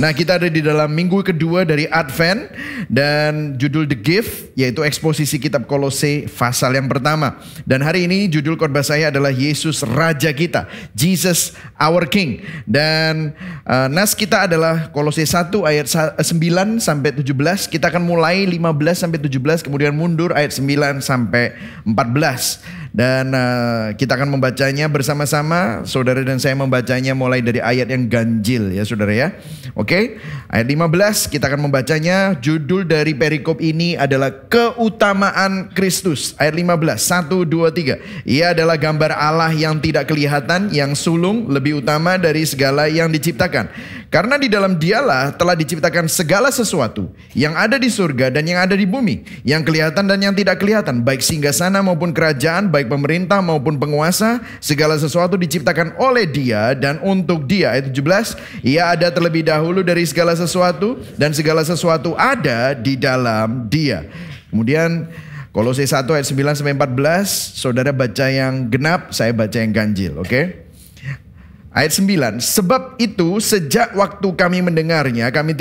Nah, kita ada di dalam minggu kedua dari Advent dan judul The Gift, yaitu eksposisi kitab Kolose pasal yang pertama. Dan hari ini judul khotbah saya adalah Yesus Raja kita, Jesus our King. Dan nas kita adalah Kolose 1 ayat 9 sampai 17. Kita akan mulai 15 sampai 17, kemudian mundur ayat 9 sampai 14. Dan kita akan membacanya bersama-sama. Saudara dan saya membacanya mulai dari ayat yang ganjil ya saudara ya. Oke, ayat 15 kita akan membacanya. Judul dari perikop ini adalah keutamaan Kristus. Ayat 15, 1, 2, 3. Ia adalah gambar Allah yang tidak kelihatan, yang sulung, lebih utama dari segala yang diciptakan. Karena di dalam Dialah telah diciptakan segala sesuatu yang ada di surga dan yang ada di bumi, yang kelihatan dan yang tidak kelihatan, baik singgasana maupun kerajaan, baik pemerintah maupun penguasa. Segala sesuatu diciptakan oleh Dia dan untuk Dia. Ayat 17, Ia ada terlebih dahulu dari segala sesuatu dan segala sesuatu ada di dalam Dia. Kemudian Kolose 1 ayat 9 sampai 14, saudara baca yang genap, saya baca yang ganjil, oke? Ayat 9, sebab itu sejak waktu kami mendengarnya, kami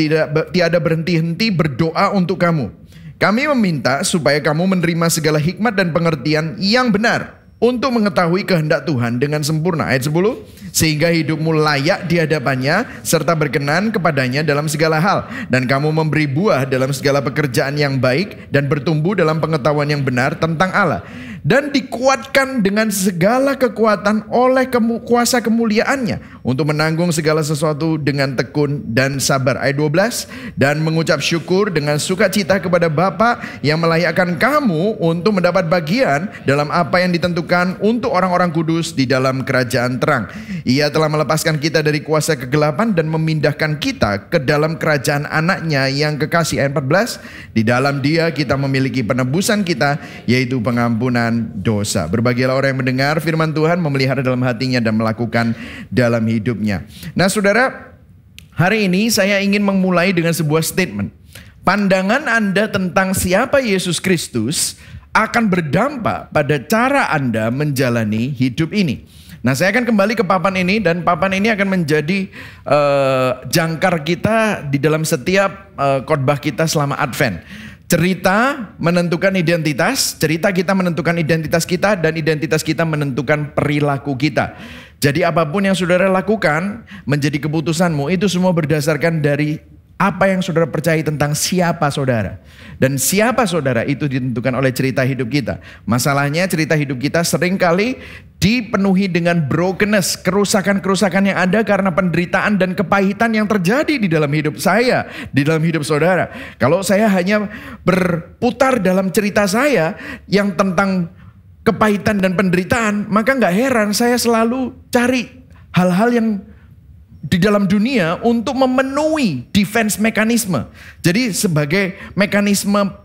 tiada berhenti-henti berdoa untuk kamu. Kami meminta supaya kamu menerima segala hikmat dan pengertian yang benar untuk mengetahui kehendak Tuhan dengan sempurna. Ayat 10, sehingga hidupmu layak di hadapannya serta berkenan kepadanya dalam segala hal. Dan kamu memberi buah dalam segala pekerjaan yang baik dan bertumbuh dalam pengetahuan yang benar tentang Allah. Dan dikuatkan dengan segala kekuatan oleh kuasa kemuliaannya untuk menanggung segala sesuatu dengan tekun dan sabar. Ayat 12, dan mengucap syukur dengan sukacita kepada Bapa yang melayakkan kamu untuk mendapat bagian dalam apa yang ditentukan untuk orang-orang kudus di dalam kerajaan terang. Ia telah melepaskan kita dari kuasa kegelapan dan memindahkan kita ke dalam kerajaan anaknya yang kekasih. Ayat 14, di dalam Dia kita memiliki penebusan kita, yaitu pengampunan dosa. Berbahagialah orang yang mendengar firman Tuhan, memelihara dalam hatinya dan melakukan dalam hidupnya. Nah saudara, hari ini saya ingin memulai dengan sebuah statement. Pandangan Anda tentang siapa Yesus Kristus akan berdampak pada cara Anda menjalani hidup ini. Nah, saya akan kembali ke papan ini, dan papan ini akan menjadi jangkar kita di dalam setiap khotbah kita selama Advent. Cerita menentukan identitas, cerita kita menentukan identitas kita, dan identitas kita menentukan perilaku kita. Jadi apapun yang saudara lakukan menjadi keputusanmu, itu semua berdasarkan dari apa yang saudara percaya tentang siapa saudara. Dan siapa saudara itu ditentukan oleh cerita hidup kita. Masalahnya cerita hidup kita seringkali dipenuhi dengan brokenness, kerusakan-kerusakan yang ada karena penderitaan dan kepahitan yang terjadi di dalam hidup saya, di dalam hidup saudara. Kalau saya hanya berputar dalam cerita saya yang tentang kepahitan dan penderitaan, maka nggak heran saya selalu cari hal-hal yang di dalam dunia untuk memenuhi defense mekanisme. Jadi sebagai mekanisme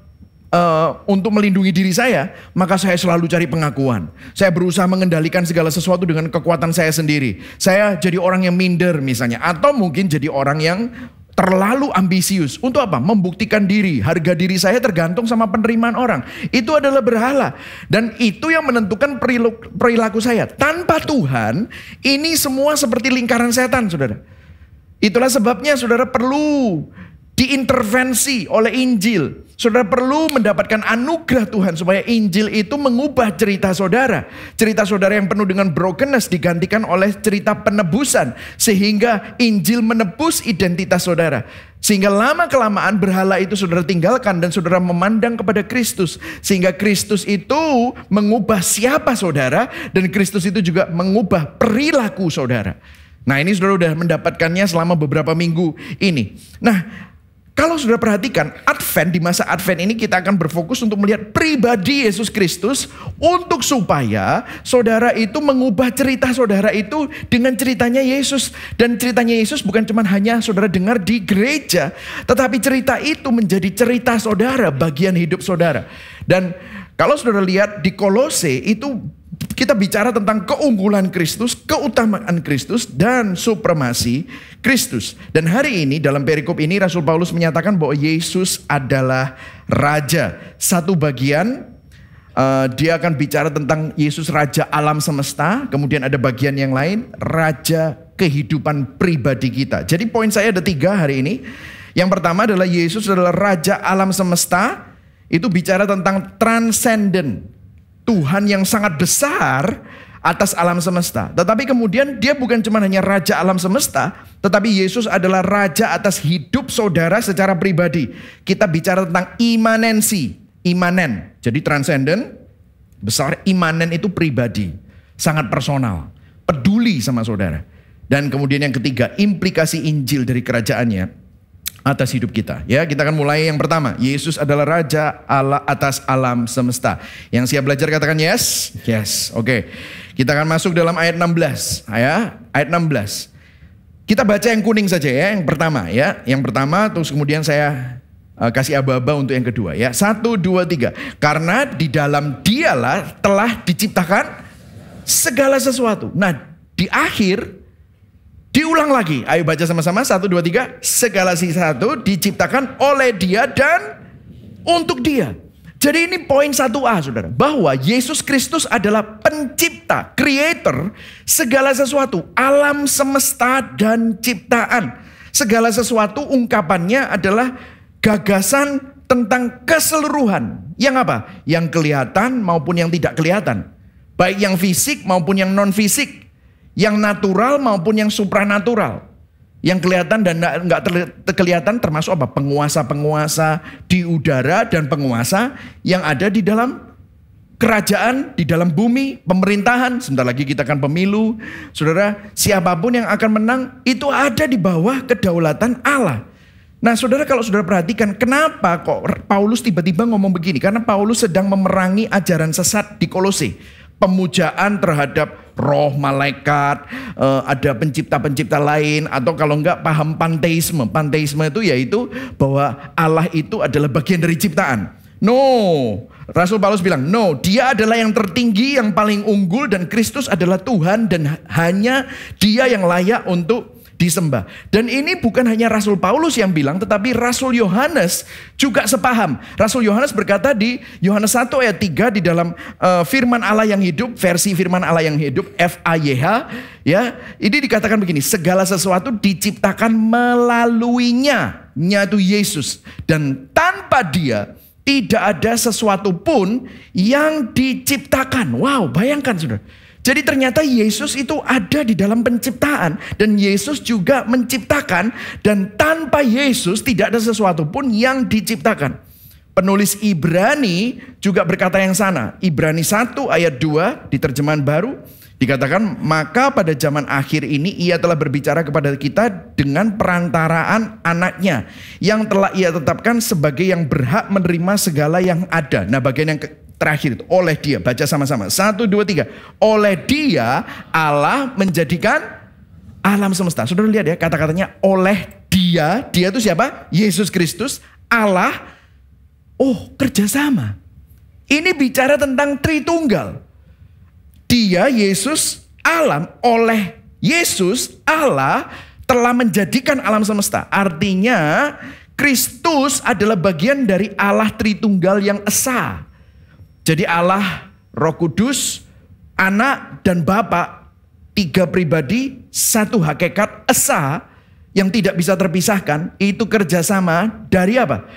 untuk melindungi diri saya, maka saya selalu cari pengakuan. Saya berusaha mengendalikan segala sesuatu dengan kekuatan saya sendiri. Saya jadi orang yang minder misalnya, atau mungkin jadi orang yang terlalu ambisius. Untuk apa? Membuktikan diri. Harga diri saya tergantung sama penerimaan orang. Itu adalah berhala. Dan itu yang menentukan perilaku saya. Tanpa Tuhan, ini semua seperti lingkaran setan, saudara. Itulah sebabnya saudara perlu diintervensi oleh Injil. Saudara perlu mendapatkan anugerah Tuhan supaya Injil itu mengubah cerita saudara. Cerita saudara yang penuh dengan brokenness digantikan oleh cerita penebusan. Sehingga Injil menebus identitas saudara. Sehingga lama-kelamaan berhala itu saudara tinggalkan dan saudara memandang kepada Kristus. Sehingga Kristus itu mengubah siapa saudara, dan Kristus itu juga mengubah perilaku saudara. Nah, ini saudara sudah mendapatkannya selama beberapa minggu ini. Nah, kalau saudara perhatikan, Advent, di masa Advent ini kita akan berfokus untuk melihat pribadi Yesus Kristus, untuk supaya saudara itu mengubah cerita saudara itu dengan ceritanya Yesus. Dan ceritanya Yesus bukan cuma hanya saudara dengar di gereja, tetapi cerita itu menjadi cerita saudara, bagian hidup saudara. Dan kalau saudara lihat di Kolose itu, kita bicara tentang keunggulan Kristus, keutamaan Kristus, dan supremasi Kristus. Dan hari ini dalam perikop ini Rasul Paulus menyatakan bahwa Yesus adalah Raja. Satu bagian dia akan bicara tentang Yesus Raja alam semesta. Kemudian ada bagian yang lain, Raja kehidupan pribadi kita. Jadi poin saya ada 3 hari ini. Yang pertama adalah Yesus adalah Raja alam semesta. Itu bicara tentang transcendent. Tuhan yang sangat besar atas alam semesta. Tetapi kemudian dia bukan cuma hanya Raja alam semesta, tetapi Yesus adalah Raja atas hidup saudara secara pribadi. Kita bicara tentang imanensi, imanen. Jadi transcendent, besar, imanen itu pribadi, sangat personal, peduli sama saudara. Dan kemudian yang ketiga, implikasi Injil dari kerajaannya atas hidup kita. Ya, kita akan mulai yang pertama. Yesus adalah Raja Allah atas alam semesta. Yang siap belajar katakan yes. Yes. Oke. Kita akan masuk dalam ayat 16. Ya, ayat 16. Kita baca yang kuning saja ya, yang pertama ya. Yang pertama terus kemudian saya kasih aba-aba untuk yang kedua ya. 1, 2, 3. Karena di dalam Dialah telah diciptakan segala sesuatu. Nah, di akhir diulang lagi. Ayo baca sama-sama. 1, 2, 3. Segala sesuatu diciptakan oleh Dia dan untuk Dia. Jadi ini poin 1A saudara. Bahwa Yesus Kristus adalah pencipta, creator segala sesuatu. Alam semesta dan ciptaan. Segala sesuatu ungkapannya adalah gagasan tentang keseluruhan. Yang apa? Yang kelihatan maupun yang tidak kelihatan. Baik yang fisik maupun yang non fisik. Yang natural maupun yang supranatural. Yang kelihatan dan nggak kelihatan termasuk apa? Penguasa-penguasa di udara dan penguasa yang ada di dalam kerajaan, di dalam bumi, pemerintahan. Sebentar lagi kita akan pemilu. Saudara, siapapun yang akan menang itu ada di bawah kedaulatan Allah. Nah saudara, kalau saudara perhatikan kenapa kok Paulus tiba-tiba ngomong begini? Karena Paulus sedang memerangi ajaran sesat di Kolose. Pemujaan terhadap roh, malaikat, ada pencipta-pencipta lain, atau kalau enggak paham panteisme. Panteisme itu yaitu bahwa Allah itu adalah bagian dari ciptaan. No, Rasul Paulus bilang, no, Dia adalah yang tertinggi, yang paling unggul, dan Kristus adalah Tuhan, dan hanya Dia yang layak untuk disembah. Dan ini bukan hanya Rasul Paulus yang bilang, tetapi Rasul Yohanes juga sepaham. Rasul Yohanes berkata di Yohanes 1 ayat 3 di dalam firman Allah yang hidup, versi firman Allah yang hidup, FAYH, ya, ini dikatakan begini, segala sesuatu diciptakan melaluinya, yaitu Yesus. Dan tanpa Dia tidak ada sesuatu pun yang diciptakan. Wow, bayangkan saudara. Jadi ternyata Yesus itu ada di dalam penciptaan. Dan Yesus juga menciptakan. Dan tanpa Yesus tidak ada sesuatu pun yang diciptakan. Penulis Ibrani juga berkata yang sana. Ibrani 1 ayat 2 di terjemahan baru. Dikatakan, maka pada zaman akhir ini Ia telah berbicara kepada kita dengan perantaraan anaknya. Yang telah Ia tetapkan sebagai yang berhak menerima segala yang ada. Nah bagian yang terakhir itu, oleh Dia. Baca sama-sama. 1, 2, 3. Oleh Dia Allah menjadikan alam semesta. Saudara lihat ya kata-katanya oleh Dia. Dia itu siapa? Yesus Kristus. Allah. Oh, kerjasama. Ini bicara tentang Tritunggal. Dia, Yesus, alam. Oleh Yesus, Allah telah menjadikan alam semesta. Artinya Kristus adalah bagian dari Allah Tritunggal yang esa. Jadi Allah, Roh Kudus, Anak dan Bapa, 3 pribadi, 1 hakikat esa yang tidak bisa terpisahkan. Itu kerjasama dari apa?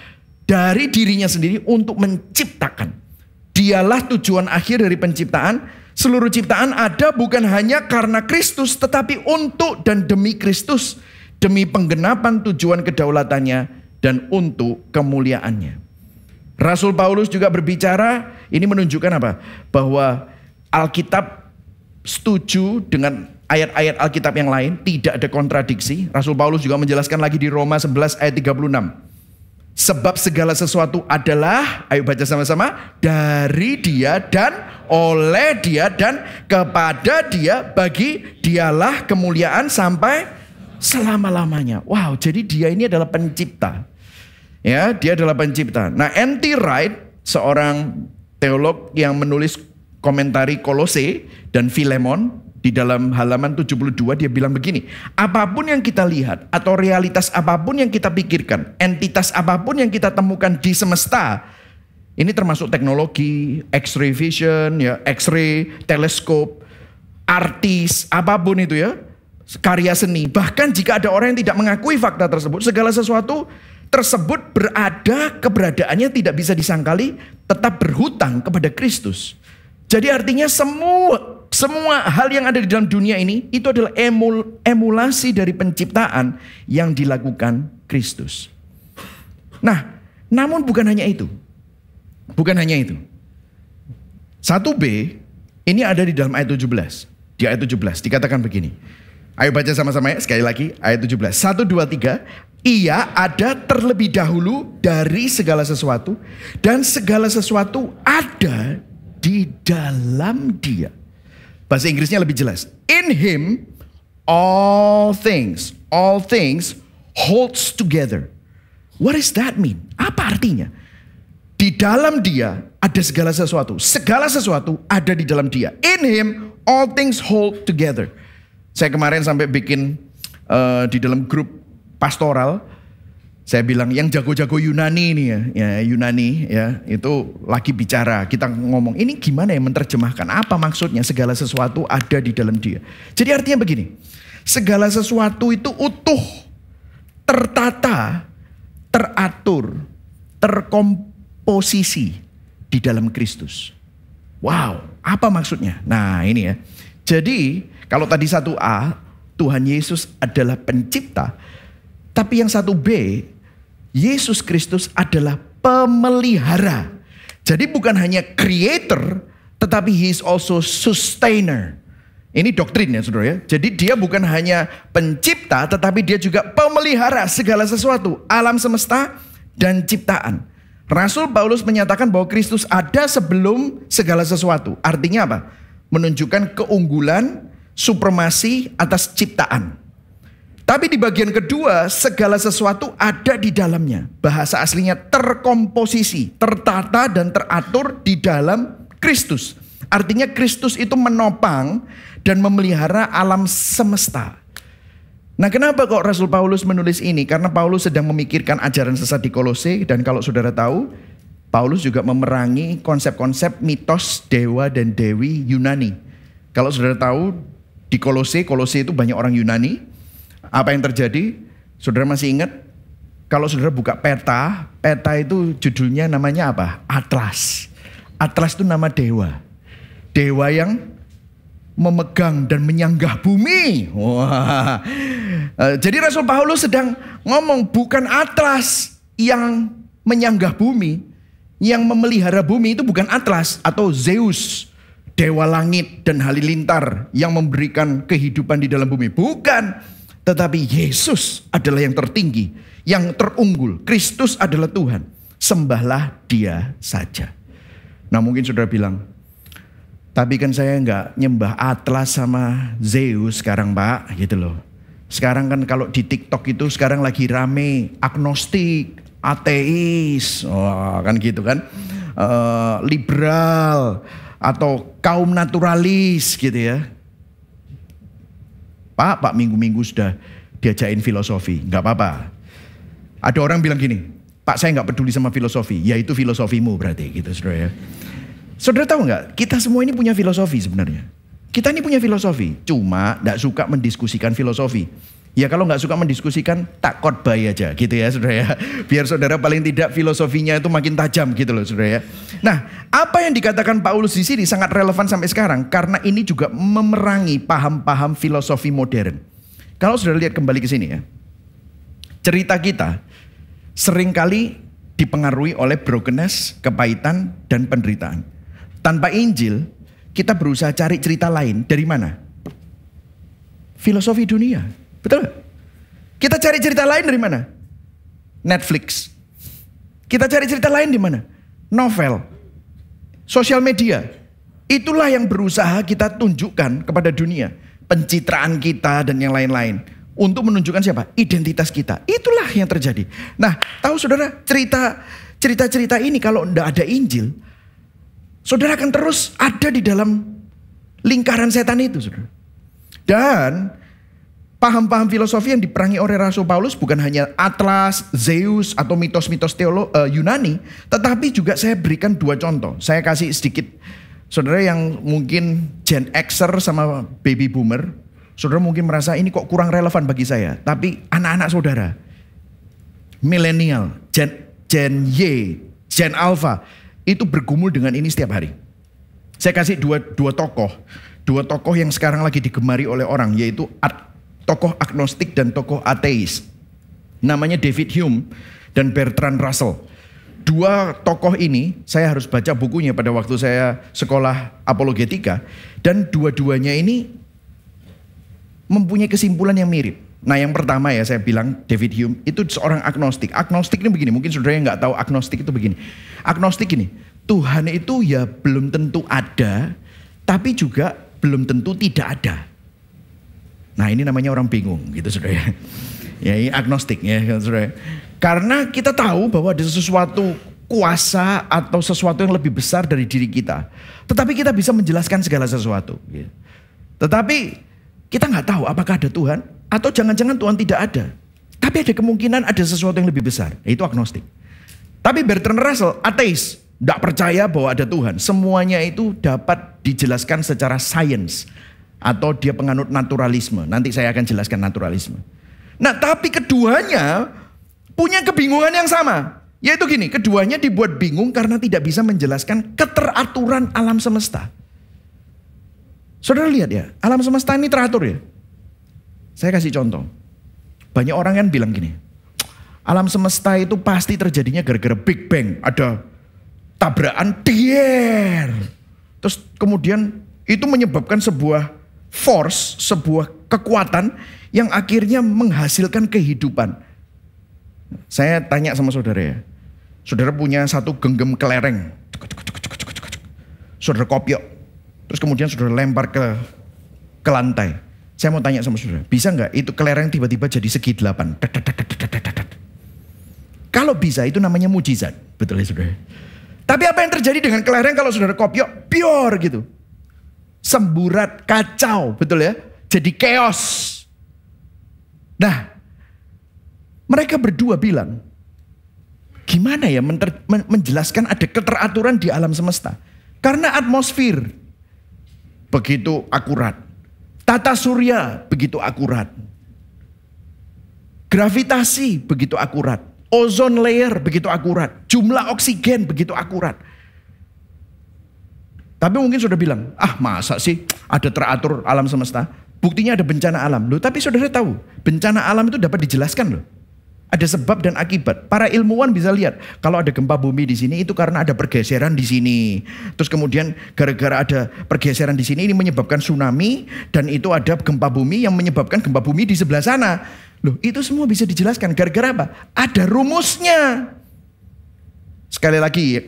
Dari dirinya sendiri untuk menciptakan. Dialah tujuan akhir dari penciptaan. Seluruh ciptaan ada bukan hanya karena Kristus, tetapi untuk dan demi Kristus. Demi penggenapan tujuan kedaulatannya dan untuk kemuliaannya. Rasul Paulus juga berbicara, ini menunjukkan apa? Bahwa Alkitab setuju dengan ayat-ayat Alkitab yang lain, tidak ada kontradiksi. Rasul Paulus juga menjelaskan lagi di Roma 11 ayat 36. Sebab segala sesuatu adalah, ayo baca sama-sama, dari Dia dan oleh Dia dan kepada Dia, bagi Dialah kemuliaan sampai selama-lamanya. Wow, jadi Dia ini adalah pencipta. Ya, Dia adalah pencipta. Nah, N.T. Wright, seorang teolog yang menulis komentari Kolose dan Filemon, di dalam halaman 72 dia bilang begini, apapun yang kita lihat atau realitas apapun yang kita pikirkan, entitas apapun yang kita temukan di semesta, ini termasuk teknologi, X-ray vision, ya, X-ray, teleskop, artis, apapun itu ya, karya seni. Bahkan jika ada orang yang tidak mengakui fakta tersebut, segala sesuatu tersebut keberadaannya tidak bisa disangkali, tetap berhutang kepada Kristus. Jadi artinya semua hal yang ada di dalam dunia ini itu adalah emulasi dari penciptaan yang dilakukan Kristus. Nah, namun bukan hanya itu. Bukan hanya itu. 1b ini ada di dalam ayat 17. Di ayat 17 dikatakan begini. Ayo baca sama-sama ya, sekali lagi ayat 17. 1, 2, 3. Ia ada terlebih dahulu dari segala sesuatu, dan segala sesuatu ada di dalam Dia. Bahasa Inggrisnya lebih jelas. In Him all things holds together. What does that mean? Apa artinya? Di dalam Dia ada segala sesuatu. Segala sesuatu ada di dalam Dia. In Him all things hold together. Saya kemarin sampai bikin di dalam grup pastoral, saya bilang yang jago-jago Yunani nih ya Yunani ya, itu lagi bicara, kita ngomong ini gimana ya menerjemahkan, apa maksudnya segala sesuatu ada di dalam Dia. Jadi artinya begini, segala sesuatu itu utuh, tertata, teratur, terkomposisi di dalam Kristus. Wow, apa maksudnya? Nah ini ya, jadi kalau tadi 1a, Tuhan Yesus adalah pencipta. Tapi yang 1b, Yesus Kristus adalah pemelihara. Jadi bukan hanya creator, tetapi He is also sustainer. Ini doktrin ya saudara ya. Jadi dia bukan hanya pencipta, tetapi dia juga pemelihara segala sesuatu. Alam semesta dan ciptaan. Rasul Paulus menyatakan bahwa Kristus ada sebelum segala sesuatu. Artinya apa? Menunjukkan keunggulan, supremasi atas ciptaan. Tapi di bagian kedua, segala sesuatu ada di dalamnya. Bahasa aslinya terkomposisi, tertata dan teratur di dalam Kristus. Artinya Kristus itu menopang dan memelihara alam semesta. Nah, kenapa kok Rasul Paulus menulis ini? Karena Paulus sedang memikirkan ajaran sesat di Kolose. Dan kalau saudara tahu, Paulus juga memerangi konsep-konsep mitos dewa dan dewi Yunani. Kalau saudara tahu, di Kolose itu banyak orang Yunani. Apa yang terjadi? Saudara masih ingat? Kalau saudara buka peta itu judulnya namanya apa? Atlas. Atlas itu nama dewa. Dewa yang memegang dan menyanggah bumi. Wah. Jadi Rasul Paulus sedang ngomong bukan Atlas yang menyanggah bumi. Yang memelihara bumi itu bukan Atlas atau Zeus. Dewa langit dan halilintar yang memberikan kehidupan di dalam bumi. Bukan. Tetapi Yesus adalah yang tertinggi, yang terunggul. Kristus adalah Tuhan. Sembahlah Dia saja. Nah mungkin saudara bilang, tapi kan saya nggak nyembah Atlas sama Zeus sekarang Pak, gitu loh. Sekarang kan kalau di TikTok itu sekarang lagi rame agnostik, ateis, kan gitu kan. Liberal atau kaum naturalis gitu ya. Pak minggu-minggu sudah diajain filosofi, nggak apa-apa. Ada orang bilang gini, Pak saya nggak peduli sama filosofi, ya itu filosofimu berarti gitu saudara ya. Saudara tahu nggak, kita semua ini punya filosofi sebenarnya. Kita ini punya filosofi, cuma nggak suka mendiskusikan filosofi. Ya kalau nggak suka mendiskusikan, tak khotbah aja gitu ya saudara ya. Biar saudara paling tidak filosofinya itu makin tajam gitu loh saudara ya. Nah apa yang dikatakan Paulus di sini sangat relevan sampai sekarang. Karena ini juga memerangi paham-paham filosofi modern. Kalau saudara lihat kembali ke sini ya. Cerita kita seringkali dipengaruhi oleh brokenness, kepahitan, dan penderitaan. Tanpa Injil, kita berusaha cari cerita lain. Dari mana? Filosofi dunia. Betul? Kita cari cerita lain dari mana? Netflix. Kita cari cerita lain di mana? Novel. Sosial media. Itulah yang berusaha kita tunjukkan kepada dunia. Pencitraan kita dan yang lain-lain. Untuk menunjukkan siapa? Identitas kita. Itulah yang terjadi. Nah, tahu saudara, cerita-cerita ini kalau tidak ada Injil, saudara akan terus ada di dalam lingkaran setan itu, saudara. Dan paham-paham filosofi yang diperangi oleh Rasul Paulus bukan hanya Atlas, Zeus, atau mitos-mitos Yunani. Tetapi juga saya berikan 2 contoh. Saya kasih sedikit. Saudara yang mungkin Gen Xer sama Baby Boomer. Saudara mungkin merasa ini kok kurang relevan bagi saya. Tapi anak-anak saudara, milenial, Gen Y, Gen Alpha, itu bergumul dengan ini setiap hari. Saya kasih dua tokoh yang sekarang lagi digemari oleh orang, yaitu tokoh agnostik dan tokoh ateis. Namanya David Hume dan Bertrand Russell. Dua tokoh ini saya harus baca bukunya pada waktu saya sekolah apologetika, dan dua-duanya ini mempunyai kesimpulan yang mirip. Nah, yang pertama ya saya bilang David Hume itu seorang agnostik. Agnostik ini begini, mungkin saudara yang nggak tahu agnostik itu begini. Agnostik ini, Tuhan itu ya belum tentu ada, tapi juga belum tentu tidak ada. Nah, ini namanya orang bingung gitu saudara. Ya, ini agnostik ya saudara. Karena kita tahu bahwa ada sesuatu kuasa atau sesuatu yang lebih besar dari diri kita. Tetapi kita bisa menjelaskan segala sesuatu. Tetapi kita nggak tahu apakah ada Tuhan atau jangan-jangan Tuhan tidak ada. Tapi ada kemungkinan ada sesuatu yang lebih besar. Itu agnostik. Tapi Bertrand Russell, ateis. Tidak percaya bahwa ada Tuhan. Semuanya itu dapat dijelaskan secara sains. Atau dia penganut naturalisme. Nanti saya akan jelaskan naturalisme. Nah, tapi keduanya punya kebingungan yang sama. Yaitu gini, keduanya dibuat bingung karena tidak bisa menjelaskan keteraturan alam semesta. Saudara lihat ya, alam semesta ini teratur ya. Saya kasih contoh. Banyak orang kan bilang gini, alam semesta itu pasti terjadinya gara-gara Big Bang. Ada tabrakan, dier. Terus kemudian itu menyebabkan sebuah force, sebuah kekuatan yang akhirnya menghasilkan kehidupan. Saya tanya sama saudara ya. Saudara punya satu genggam kelereng. Saudara kopiok. Terus kemudian saudara lempar ke lantai. Saya mau tanya sama saudara. Bisa nggak itu kelereng tiba-tiba jadi segi 8? Kalau bisa itu namanya mujizat. Betul ya saudara. Tapi apa yang terjadi dengan kelereng kalau saudara kopiok? Pior gitu. Semburat, kacau. Betul ya. Jadi chaos. Nah, mereka berdua bilang, gimana ya menjelaskan ada keteraturan di alam semesta? Karena atmosfer begitu akurat. Tata surya begitu akurat. Gravitasi begitu akurat. Ozon layer begitu akurat. Jumlah oksigen begitu akurat. Tapi mungkin sudah bilang, masa sih ada teratur alam semesta? Buktinya ada bencana alam. Loh, tapi saudara tahu, bencana alam itu dapat dijelaskan loh. Ada sebab dan akibat. Para ilmuwan bisa lihat kalau ada gempa bumi di sini itu karena ada pergeseran di sini. Terus kemudian gara-gara ada pergeseran di sini ini menyebabkan tsunami dan itu ada gempa bumi yang menyebabkan gempa bumi di sebelah sana. Loh, itu semua bisa dijelaskan gara-gara apa? Ada rumusnya. Sekali lagi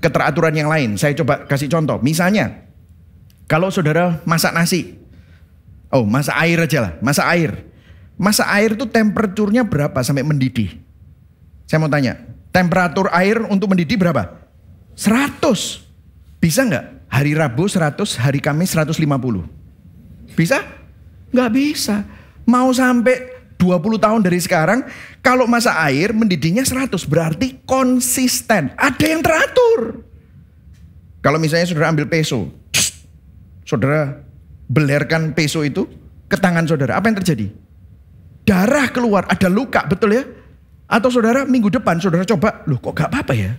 keteraturan yang lain. Saya coba kasih contoh. Misalnya kalau saudara masak nasi. Masak air aja lah, masak air. Masak air itu temperaturnya berapa sampai mendidih? Saya mau tanya, temperatur air untuk mendidih berapa? 100. Bisa nggak? Hari Rabu 100, hari Kamis 150. Bisa? Nggak bisa. Mau sampai 20 tahun dari sekarang, kalau masak air mendidihnya 100, berarti konsisten. Ada yang teratur. Kalau misalnya saudara ambil peso, saudara belerkan peso itu ke tangan saudara, apa yang terjadi? Darah keluar, ada luka, betul ya? Atau saudara minggu depan saudara coba, loh kok gak apa-apa ya?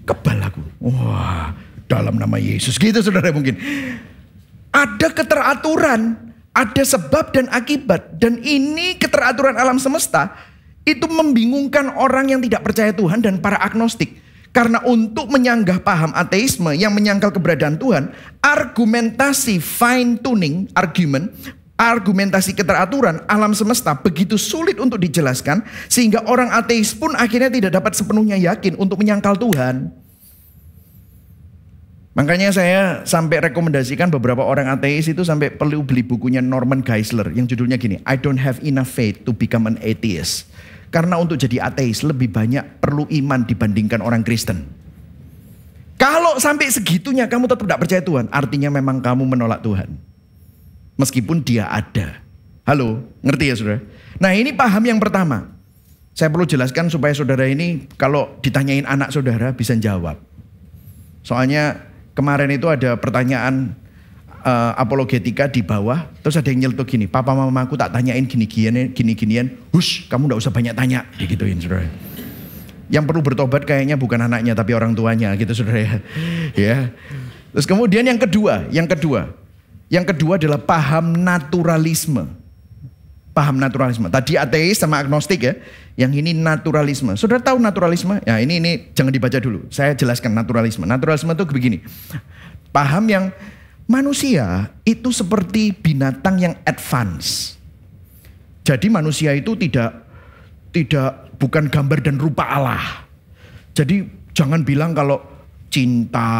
Kebal aku. Wah, dalam nama Yesus gitu saudara mungkin. Ada keteraturan, ada sebab dan akibat. Dan ini keteraturan alam semesta itu membingungkan orang yang tidak percaya Tuhan dan para agnostik. Karena untuk menyanggah paham ateisme yang menyangkal keberadaan Tuhan, argumentasi fine tuning, argumentasi keteraturan alam semesta begitu sulit untuk dijelaskan sehingga orang ateis pun akhirnya tidak dapat sepenuhnya yakin untuk menyangkal Tuhan. Makanya saya sampai rekomendasikan beberapa orang ateis itu sampai perlu beli bukunya Norman Geisler yang judulnya gini, I don't have enough faith to become an atheist. Karena untuk jadi ateis lebih banyak perlu iman dibandingkan orang Kristen. Kalau sampai segitunya kamu tetap tidak percaya Tuhan, artinya memang kamu menolak Tuhan. Meskipun dia ada. Halo, ngerti ya saudara? Nah ini paham yang pertama. Saya perlu jelaskan supaya saudara ini kalau ditanyain anak saudara bisa jawab. Soalnya kemarin itu ada pertanyaan, apologetika di bawah, terus ada yang nyeletuk gini, papa mamaku tak tanyain gini-ginian, hush, kamu nggak usah banyak tanya, digituin saudara. Yang perlu bertobat kayaknya bukan anaknya tapi orang tuanya gitu saudara ya. Ya. Terus kemudian yang kedua adalah paham naturalisme. Paham naturalisme. Tadi ateis sama agnostik ya. Yang ini naturalisme. Saudara tahu naturalisme? Ya ini jangan dibaca dulu. Saya jelaskan naturalisme. Naturalisme itu begini. Paham yang manusia itu seperti binatang yang advance. Jadi manusia itu bukan gambar dan rupa Allah. Jadi jangan bilang kalau cinta,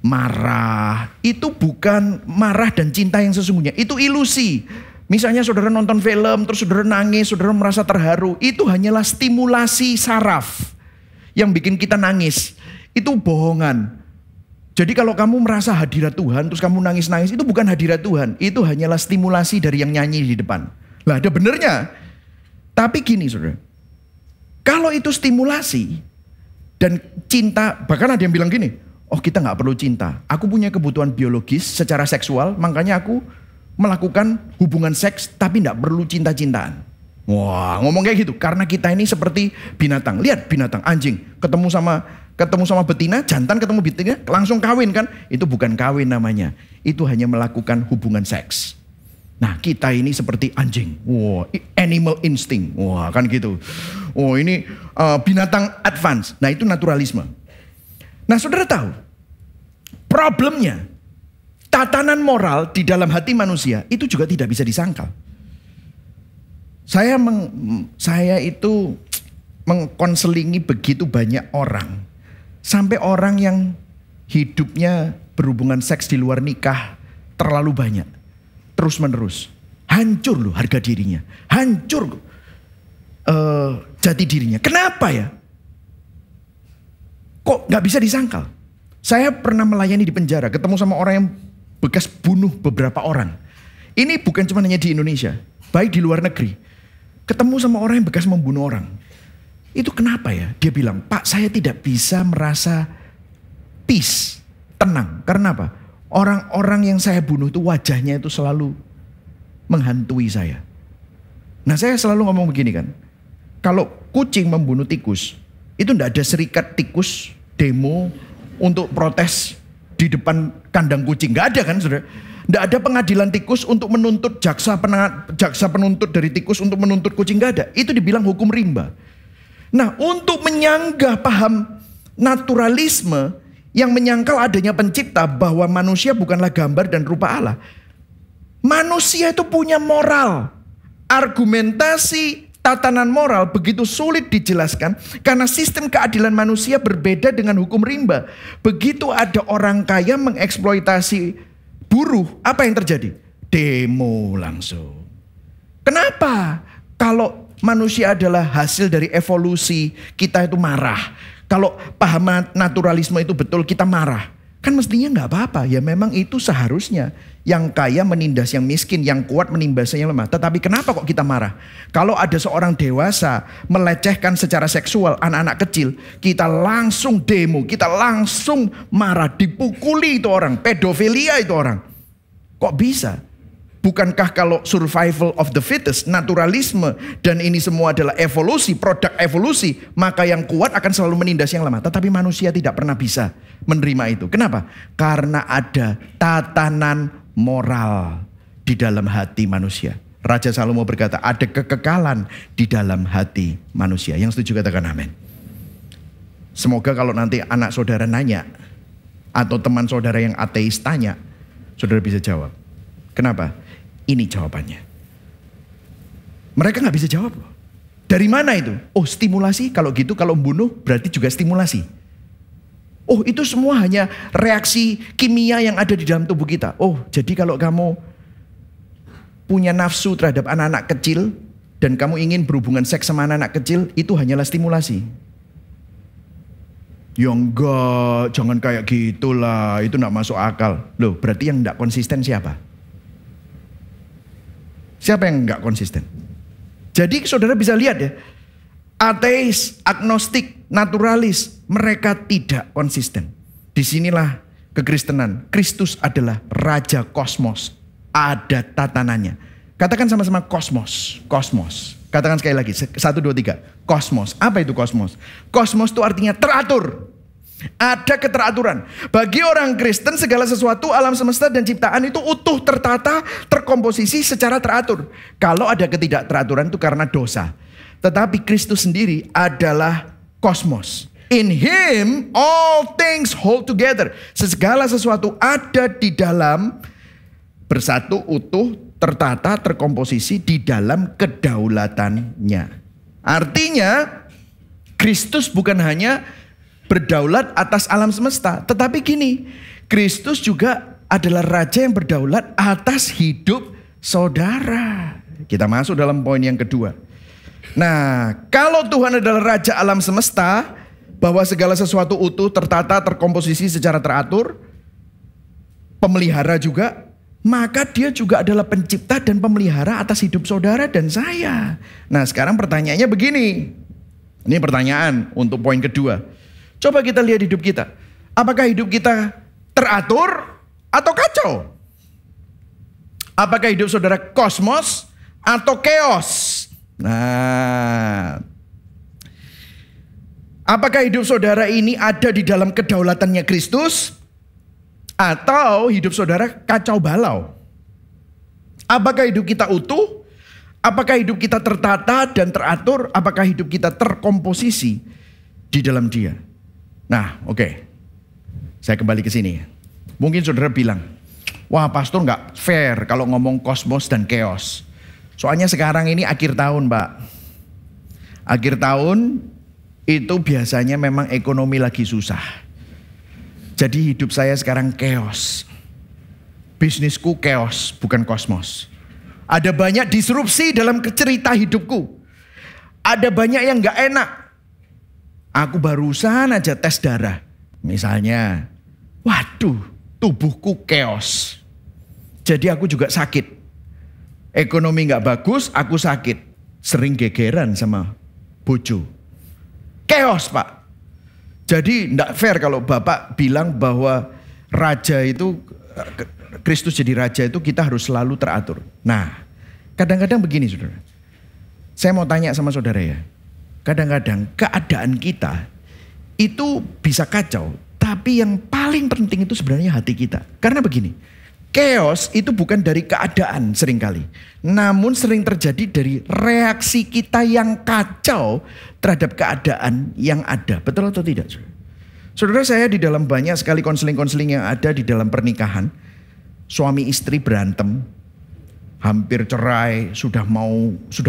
marah, itu bukan marah dan cinta yang sesungguhnya. Itu ilusi. Misalnya saudara nonton film, terus saudara nangis, saudara merasa terharu. Itu hanyalah stimulasi saraf yang bikin kita nangis. Itu bohongan. Jadi kalau kamu merasa hadirat Tuhan, terus kamu nangis-nangis, itu bukan hadirat Tuhan. Itu hanyalah stimulasi dari yang nyanyi di depan. Lah ada benernya. Tapi gini saudara. Kalau itu stimulasi dan cinta, bahkan ada yang bilang gini, oh kita gak perlu cinta. Aku punya kebutuhan biologis secara seksual, makanya aku melakukan hubungan seks tapi gak perlu cinta-cintaan. Wah ngomong kayak gitu, karena kita ini seperti binatang. Lihat binatang, anjing, ketemu sama betina, jantan ketemu betina, langsung kawin kan? Itu bukan kawin namanya, itu hanya melakukan hubungan seks. Nah kita ini seperti anjing, wah animal instinct, wah kan gitu. Oh ini binatang advance, nah itu naturalisme. Nah saudara tahu, problemnya tatanan moral di dalam hati manusia itu juga tidak bisa disangkal. Saya itu mengkonselingi begitu banyak orang, sampai orang yang hidupnya berhubungan seks di luar nikah terlalu banyak. Terus menerus. Hancur loh harga dirinya. Hancur jati dirinya. Kenapa ya? Kok gak bisa disangkal? Saya pernah melayani di penjara. Ketemu sama orang yang bekas bunuh beberapa orang. Ini bukan cuma hanya di Indonesia. Baik di luar negeri. Ketemu sama orang yang bekas membunuh orang. Itu kenapa ya? Dia bilang, Pak saya tidak bisa merasa peace. Tenang. Karena apa? Orang-orang yang saya bunuh itu wajahnya itu selalu menghantui saya. Nah saya selalu ngomong begini kan. Kalau kucing membunuh tikus, itu tidak ada serikat tikus demo untuk protes di depan kandang kucing. Gak ada kan saudara. Tidak ada pengadilan tikus untuk menuntut jaksa penuntut dari tikus untuk menuntut kucing. Gak ada. Itu dibilang hukum rimba. Nah untuk menyanggah paham naturalisme yang menyangkal adanya pencipta bahwa manusia bukanlah gambar dan rupa Allah. Manusia itu punya moral. Argumentasi tatanan moral begitu sulit dijelaskan karena sistem keadilan manusia berbeda dengan hukum rimba. Begitu ada orang kaya mengeksploitasi buruh, apa yang terjadi? Demo langsung. Kenapa? Kalau manusia adalah hasil dari evolusi, kita itu marah. Kalau paham naturalisme itu betul kita marah. Kan mestinya gak apa-apa. Ya memang itu seharusnya. Yang kaya menindas yang miskin. Yang kuat menimba yang lemah. Tetapi kenapa kok kita marah? Kalau ada seorang dewasa melecehkan secara seksual anak-anak kecil. Kita langsung demo. Kita langsung marah. Dipukuli itu orang. Pedofilia itu orang. Kok bisa? Bukankah kalau survival of the fittest, naturalisme, dan ini semua adalah evolusi, produk evolusi, maka yang kuat akan selalu menindas yang lemah. Tetapi manusia tidak pernah bisa menerima itu. Kenapa? Karena ada tatanan moral di dalam hati manusia. Raja Salomo berkata, ada kekekalan di dalam hati manusia. Yang setuju katakan amin. Semoga kalau nanti anak saudara nanya, atau teman saudara yang ateis tanya, saudara bisa jawab. Kenapa? Ini jawabannya. Mereka gak bisa jawab loh. Dari mana itu? Oh stimulasi, kalau gitu kalau membunuh berarti juga stimulasi. Oh itu semua hanya reaksi kimia yang ada di dalam tubuh kita. Oh jadi kalau kamu punya nafsu terhadap anak-anak kecil dan kamu ingin berhubungan seks sama anak-anak kecil, itu hanyalah stimulasi. Ya enggak, jangan kayak gitulah, itu gak masuk akal. Loh berarti yang gak konsisten siapa? Siapa yang enggak konsisten? Jadi saudara bisa lihat ya, ateis, agnostik, naturalis, mereka tidak konsisten. Disinilah kekristenan, Kristus adalah Raja Kosmos. Ada tatanannya. Katakan sama-sama kosmos. Kosmos. Katakan sekali lagi. 1, 2, 3. Kosmos. Apa itu kosmos? Kosmos itu artinya teratur. Ada keteraturan. Bagi orang Kristen segala sesuatu alam semesta dan ciptaan itu utuh, tertata, terkomposisi secara teratur. Kalau ada ketidakteraturan itu karena dosa. Tetapi Kristus sendiri adalah kosmos. In Him all things hold together. Segala sesuatu ada di dalam, bersatu, utuh, tertata, terkomposisi di dalam kedaulatannya. Artinya Kristus bukan hanya berdaulat atas alam semesta, tetapi gini, Kristus juga adalah Raja yang berdaulat atas hidup saudara. Kita masuk dalam poin yang kedua. Nah, kalau Tuhan adalah Raja alam semesta, bahwa segala sesuatu utuh, tertata, terkomposisi secara teratur, pemelihara juga, maka Dia juga adalah pencipta dan pemelihara atas hidup saudara dan saya. Nah, sekarang pertanyaannya begini. Ini pertanyaan untuk poin kedua. Coba kita lihat hidup kita. Apakah hidup kita teratur atau kacau? Apakah hidup saudara kosmos atau chaos? Nah, apakah hidup saudara ini ada di dalam kedaulatannya Kristus? Atau hidup saudara kacau balau? Apakah hidup kita utuh? Apakah hidup kita tertata dan teratur? Apakah hidup kita terkomposisi di dalam Dia? Nah, oke. Saya kembali ke sini. Mungkin saudara bilang, wah pastor nggak fair kalau ngomong kosmos dan chaos. Soalnya sekarang ini akhir tahun, Pak. Akhir tahun itu biasanya memang ekonomi lagi susah. Jadi hidup saya sekarang chaos. Bisnisku chaos, bukan kosmos. Ada banyak disrupsi dalam cerita hidupku. Ada banyak yang gak enak. Aku barusan aja tes darah. Misalnya, waduh, tubuhku chaos. Jadi aku juga sakit. Ekonomi gak bagus, aku sakit. Sering gegeran sama bojo. Chaos, Pak. Jadi tidak fair kalau Bapak bilang bahwa raja itu, Kristus jadi raja itu kita harus selalu teratur. Nah, kadang-kadang begini saudara. Saya mau tanya sama saudara ya. Kadang-kadang keadaan kita itu bisa kacau. Tapi yang paling penting itu sebenarnya hati kita. Karena begini, chaos itu bukan dari keadaan seringkali. Namun sering terjadi dari reaksi kita yang kacau terhadap keadaan yang ada. Betul atau tidak? Saudara, saya di dalam banyak sekali konseling-konseling yang ada di dalam pernikahan. Suami istri berantem. Hampir cerai, sudah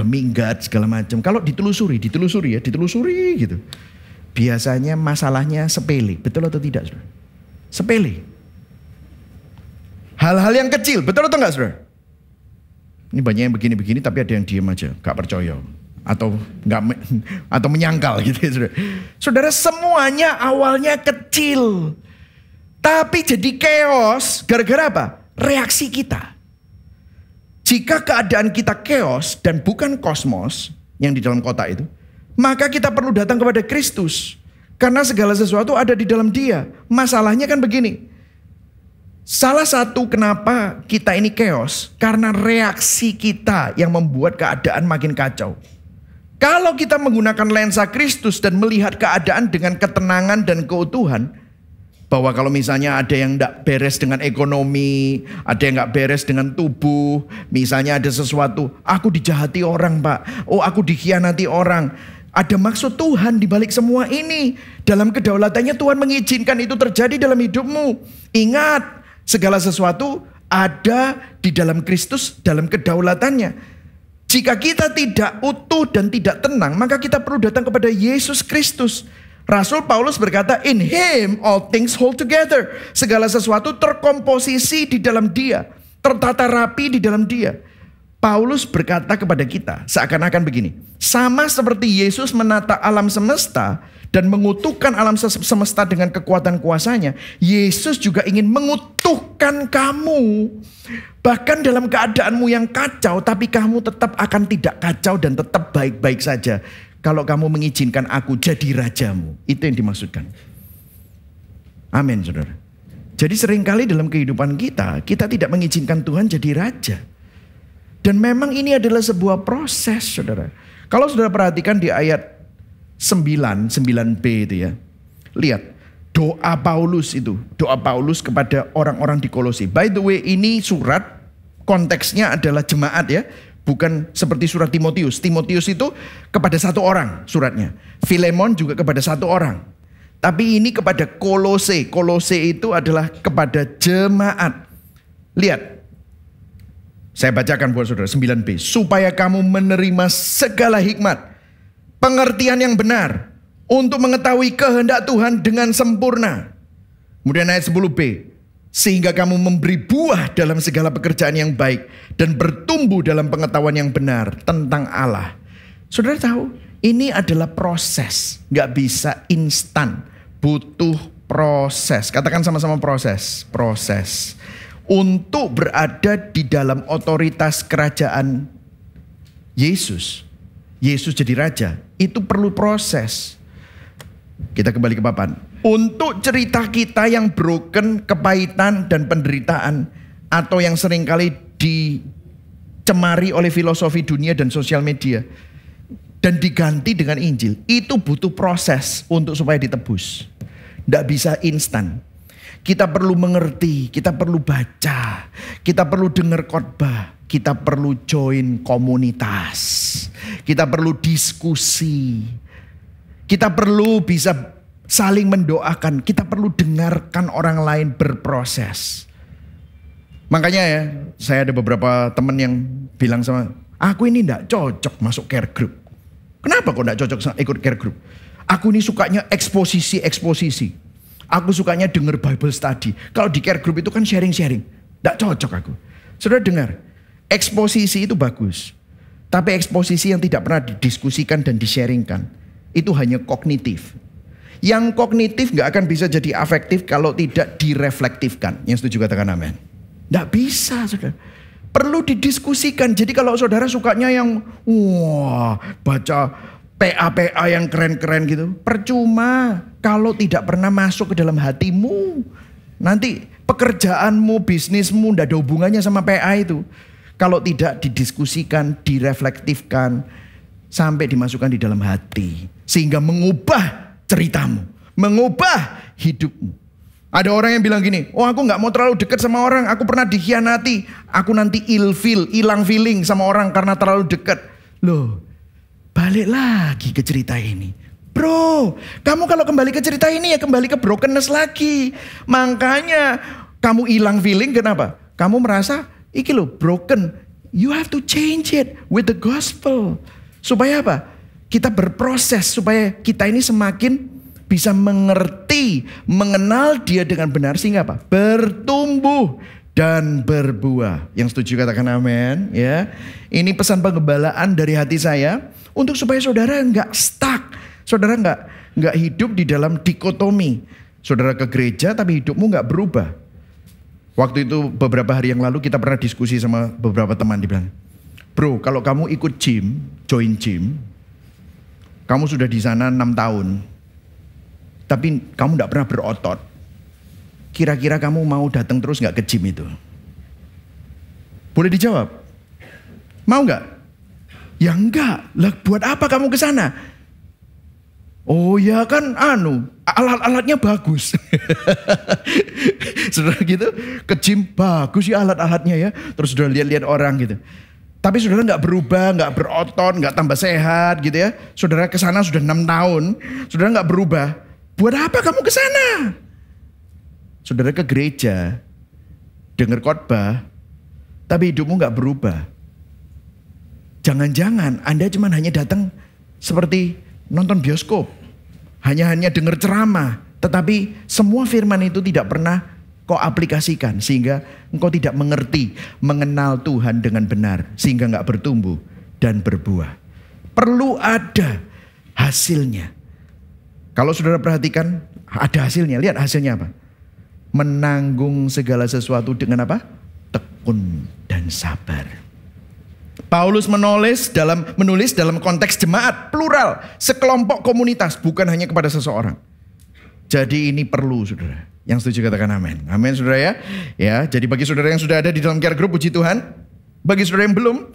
minggat segala macam. Kalau ditelusuri gitu. Biasanya masalahnya sepele. Betul atau tidak, saudara? Sepele. Hal-hal yang kecil, betul atau enggak, saudara? Ini banyak yang begini-begini tapi ada yang diem aja, gak percaya. Atau menyangkal gitu ya, saudara. Saudara, semuanya awalnya kecil. Tapi jadi chaos, gara-gara apa? Reaksi kita. Jika keadaan kita chaos dan bukan kosmos yang di dalam kotak itu, maka kita perlu datang kepada Kristus. Karena segala sesuatu ada di dalam Dia. Masalahnya kan begini. Salah satu kenapa kita ini chaos, karena reaksi kita yang membuat keadaan makin kacau. Kalau kita menggunakan lensa Kristus dan melihat keadaan dengan ketenangan dan keutuhan, bahwa kalau misalnya ada yang tidak beres dengan ekonomi, ada yang nggak beres dengan tubuh, misalnya ada sesuatu, aku dijahati orang, Pak, aku dikhianati orang. Ada maksud Tuhan di balik semua ini. Dalam kedaulatannya Tuhan mengizinkan itu terjadi dalam hidupmu. Ingat, segala sesuatu ada di dalam Kristus, dalam kedaulatannya. Jika kita tidak utuh dan tidak tenang, maka kita perlu datang kepada Yesus Kristus. Rasul Paulus berkata, in Him all things hold together. Segala sesuatu terkomposisi di dalam Dia, tertata rapi di dalam Dia. Paulus berkata kepada kita seakan-akan begini, sama seperti Yesus menata alam semesta dan mengutuhkan alam semesta dengan kekuatan kuasanya, Yesus juga ingin mengutuhkan kamu. Bahkan dalam keadaanmu yang kacau, tapi kamu tetap akan tidak kacau dan tetap baik-baik saja. Kalau kamu mengizinkan aku jadi rajamu. Itu yang dimaksudkan. Amin, saudara. Jadi seringkali dalam kehidupan kita tidak mengizinkan Tuhan jadi raja. Dan memang ini adalah sebuah proses, saudara. Kalau saudara perhatikan di ayat 9b itu ya. Lihat, doa Paulus itu. Doa Paulus kepada orang-orang di Kolose. By the way, ini surat konteksnya adalah jemaat ya. Bukan seperti surat Timotius. Timotius itu kepada satu orang suratnya. Filemon juga kepada satu orang. Tapi ini kepada Kolose. Kolose itu adalah kepada jemaat. Lihat. Saya bacakan buat saudara 9b. Supaya kamu menerima segala hikmat. Pengertian yang benar. Untuk mengetahui kehendak Tuhan dengan sempurna. Kemudian ayat 10b. Sehingga kamu memberi buah dalam segala pekerjaan yang baik. Dan bertumbuh dalam pengetahuan yang benar tentang Allah. Saudara tahu? Ini adalah proses, gak bisa instan, butuh proses. Katakan sama-sama proses. Untuk berada di dalam otoritas kerajaan Yesus. Yesus jadi raja, itu perlu proses. Kita kembali ke papan. Untuk cerita kita yang broken, kepahitan dan penderitaan, atau yang seringkali dicemari oleh filosofi dunia dan sosial media, dan diganti dengan Injil, itu butuh proses untuk supaya ditebus. Tidak bisa instan. Kita perlu mengerti, kita perlu baca, kita perlu dengar khotbah, kita perlu join komunitas, kita perlu diskusi, kita perlu bisa saling mendoakan, kita perlu dengarkan orang lain berproses. Makanya ya, saya ada beberapa teman yang bilang sama, aku ini tidak cocok masuk care group. Kenapa kok gak cocok ikut care group? Aku ini sukanya eksposisi. Aku sukanya denger Bible study. Kalau di care group itu kan sharing. Gak cocok aku. Saudara dengar, eksposisi itu bagus. Tapi eksposisi yang tidak pernah didiskusikan dan di-sharingkan, itu hanya kognitif. Yang kognitif gak akan bisa jadi afektif kalau tidak direflektifkan. Yang setuju katakan amin. Gak bisa, saudara. Perlu didiskusikan. Jadi kalau saudara sukanya yang baca PA yang keren-keren gitu, percuma kalau tidak pernah masuk ke dalam hatimu. Nanti pekerjaanmu, bisnismu tidak ada hubungannya sama PA itu. Kalau tidak didiskusikan, direflektifkan, sampai dimasukkan di dalam hati. Sehingga mengubah ceritamu, mengubah hidupmu. Ada orang yang bilang gini, aku gak mau terlalu dekat sama orang, aku pernah dikhianati, aku nanti hilang feeling sama orang karena terlalu dekat. Loh, balik lagi ke cerita ini. Bro, kamu kalau kembali ke cerita ini ya kembali ke brokenness lagi. Makanya kamu hilang feeling, kenapa? Kamu merasa, iki loh broken. You have to change it with the gospel. Supaya apa? Kita berproses, supaya kita ini semakin bisa mengerti, mengenal dia dengan benar, sehingga apa? Bertumbuh dan berbuah. Yang setuju katakan amin ya. Ini pesan penggembalaan dari hati saya untuk supaya saudara nggak stuck. Saudara nggak hidup di dalam dikotomi. Saudara ke gereja tapi hidupmu nggak berubah. Waktu itu beberapa hari yang lalu kita pernah diskusi sama beberapa teman, dibilang, bro, kalau kamu ikut join gym, kamu sudah di sana 6 tahun. Tapi kamu tidak pernah berotot. Kira-kira kamu mau datang terus gak ke gym itu? Boleh dijawab? Mau gak? Ya enggak. Lah buat apa kamu ke sana? Oh ya kan alat-alatnya bagus. Saudara gitu, ke gym bagus ya alat-alatnya ya. Terus sudah lihat-lihat orang gitu. Tapi saudara gak berubah, gak berotot, gak tambah sehat gitu ya. Saudara ke sana sudah 6 tahun, saudara gak berubah. Buat apa kamu ke sana? Saudara ke gereja, dengar khotbah, tapi hidupmu gak berubah. Jangan-jangan Anda cuma hanya datang seperti nonton bioskop. Hanya dengar ceramah. Tetapi semua firman itu tidak pernah kau aplikasikan. Sehingga engkau tidak mengerti, mengenal Tuhan dengan benar. Sehingga gak bertumbuh dan berbuah. Perlu ada hasilnya. Kalau saudara perhatikan, ada hasilnya. Lihat hasilnya apa? Menanggung segala sesuatu dengan apa? Tekun dan sabar. Paulus menulis dalam konteks jemaat plural, sekelompok komunitas, bukan hanya kepada seseorang. Jadi ini perlu, saudara. Yang setuju katakan amin. Amin saudara ya. Ya, jadi bagi saudara yang sudah ada di dalam care group, puji Tuhan. Bagi saudara yang belum,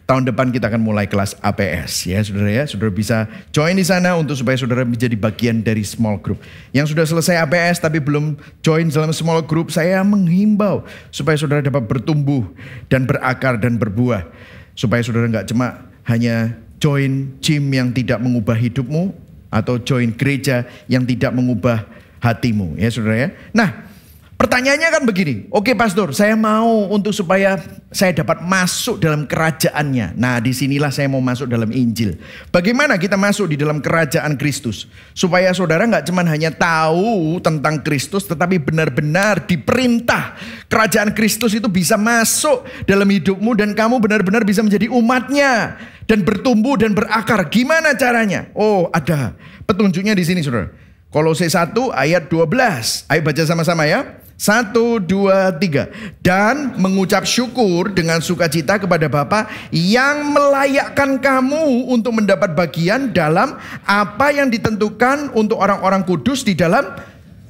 tahun depan kita akan mulai kelas APS ya saudara ya. Saudara bisa join di sana untuk supaya saudara menjadi bagian dari small group. Yang sudah selesai APS tapi belum join dalam small group, saya menghimbau supaya saudara dapat bertumbuh dan berakar dan berbuah. Supaya saudara nggak cuma hanya join gym yang tidak mengubah hidupmu atau join gereja yang tidak mengubah hatimu ya saudara ya. Nah, pertanyaannya kan begini, oke pastor, saya mau untuk supaya saya dapat masuk dalam kerajaannya. Nah, disinilah saya mau masuk dalam Injil. Bagaimana kita masuk di dalam kerajaan Kristus? Supaya saudara nggak cuma hanya tahu tentang Kristus, tetapi benar-benar diperintah kerajaan Kristus itu bisa masuk dalam hidupmu dan kamu benar-benar bisa menjadi umatnya dan bertumbuh dan berakar. Gimana caranya? Oh, ada petunjuknya di sini saudara. Kolose 1 ayat 12. Ayo baca sama-sama ya. 1, 2, 3. Dan mengucap syukur dengan sukacita kepada Bapa yang melayakkan kamu untuk mendapat bagian dalam apa yang ditentukan untuk orang-orang kudus di dalam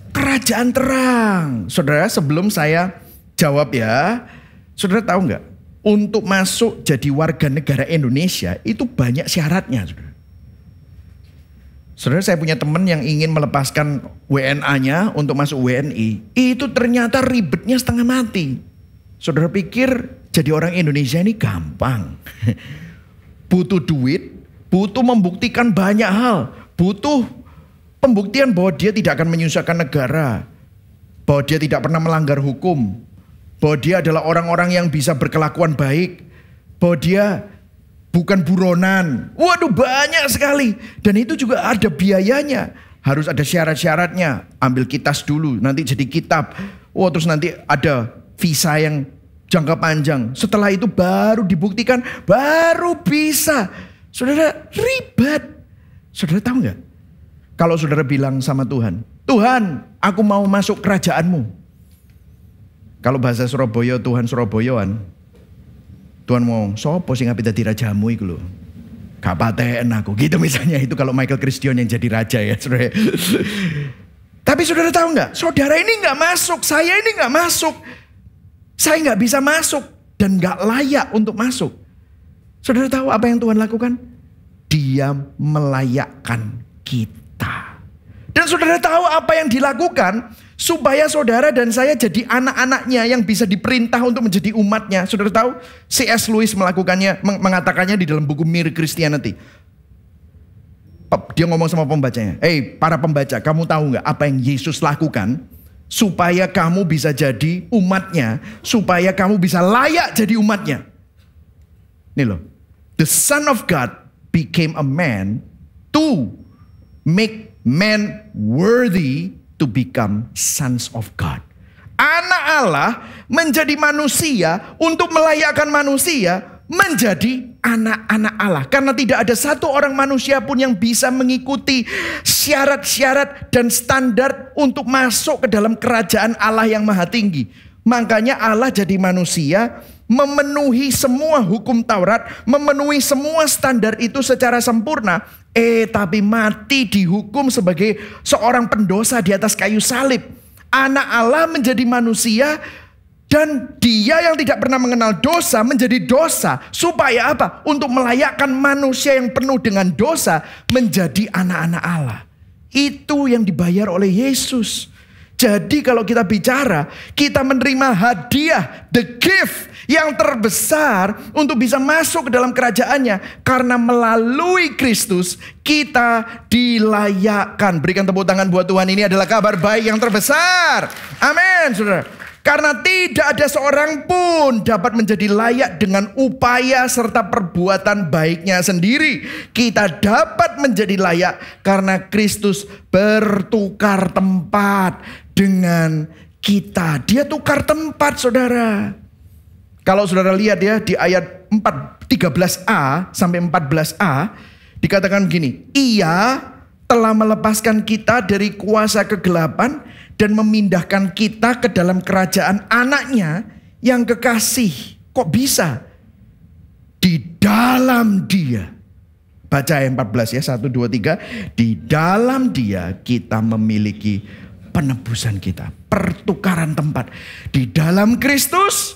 kerajaan terang. Saudara, sebelum saya jawab ya, saudara tahu nggak? Untuk masuk jadi warga negara Indonesia itu banyak syaratnya, saudara. Saudara, saya punya teman yang ingin melepaskan WNA-nya untuk masuk WNI. Itu ternyata ribetnya setengah mati. Saudara pikir jadi orang Indonesia ini gampang. Butuh duit, butuh membuktikan banyak hal. Butuh pembuktian bahwa dia tidak akan menyusahkan negara. Bahwa dia tidak pernah melanggar hukum. Bahwa dia adalah orang-orang yang bisa berkelakuan baik. Bahwa dia bukan buronan. Waduh, banyak sekali. Dan itu juga ada biayanya. Harus ada syarat-syaratnya. Ambil kitas dulu, nanti jadi kitab. Oh, terus nanti ada visa yang jangka panjang. Setelah itu baru dibuktikan, baru bisa. Saudara, ribet. Saudara tahu nggak? Kalau saudara bilang sama Tuhan, Tuhan, aku mau masuk kerajaanmu. Kalau bahasa Surabaya, Tuhan Surabayaan. Tuhan mau, sopo sing ngapain dadi rajamu iku lho. Gak paten aku. Gitu misalnya, itu kalau Michael Christian yang jadi raja ya saudara. Tapi saudara tahu nggak? Saudara ini nggak masuk. Saya ini nggak masuk. Saya nggak bisa masuk. Dan nggak layak untuk masuk. Saudara tahu apa yang Tuhan lakukan? Dia melayakkan kita. Dan saudara tahu apa yang dilakukan? Supaya saudara dan saya jadi anak-anaknya yang bisa diperintah untuk menjadi umatnya. Saudara tahu, C.S. Lewis mengatakannya di dalam buku Mere Christianity. Dia ngomong sama pembacanya, para pembaca, kamu tahu nggak apa yang Yesus lakukan supaya kamu bisa jadi umatnya, supaya kamu bisa layak jadi umatnya. Nih loh, the Son of God became a man to make man worthy to become sons of God. Anak Allah menjadi manusia untuk melayakkan manusia menjadi anak-anak Allah. Karena tidak ada satu orang manusia pun yang bisa mengikuti syarat-syarat dan standar untuk masuk ke dalam kerajaan Allah yang maha tinggi. Makanya Allah jadi manusia, memenuhi semua hukum Taurat, memenuhi semua standar itu secara sempurna. Tapi mati dihukum sebagai seorang pendosa di atas kayu salib. Anak Allah menjadi manusia dan dia yang tidak pernah mengenal dosa menjadi dosa. Supaya apa? Untuk melayakkan manusia yang penuh dengan dosa menjadi anak-anak Allah. Itu yang dibayar oleh Yesus. Jadi kalau kita bicara, kita menerima hadiah, the gift yang terbesar untuk bisa masuk ke dalam kerajaannya. Karena melalui Kristus kita dilayakkan. Berikan tepuk tangan buat Tuhan, ini adalah kabar baik yang terbesar. Amin, saudara. Karena tidak ada seorang pun dapat menjadi layak dengan upaya serta perbuatan baiknya sendiri. Kita dapat menjadi layak karena Kristus bertukar tempat dengan kita. Dia tukar tempat, saudara. Kalau saudara lihat ya di ayat 13a sampai 14a dikatakan begini, Ia telah melepaskan kita dari kuasa kegelapan dan memindahkan kita ke dalam kerajaan anaknya yang kekasih. Kok bisa? Di dalam dia. Baca ayat 14 ya, 1, 2, 3. Di dalam dia kita memiliki penebusan kita. pertukaran tempat. Di dalam Kristus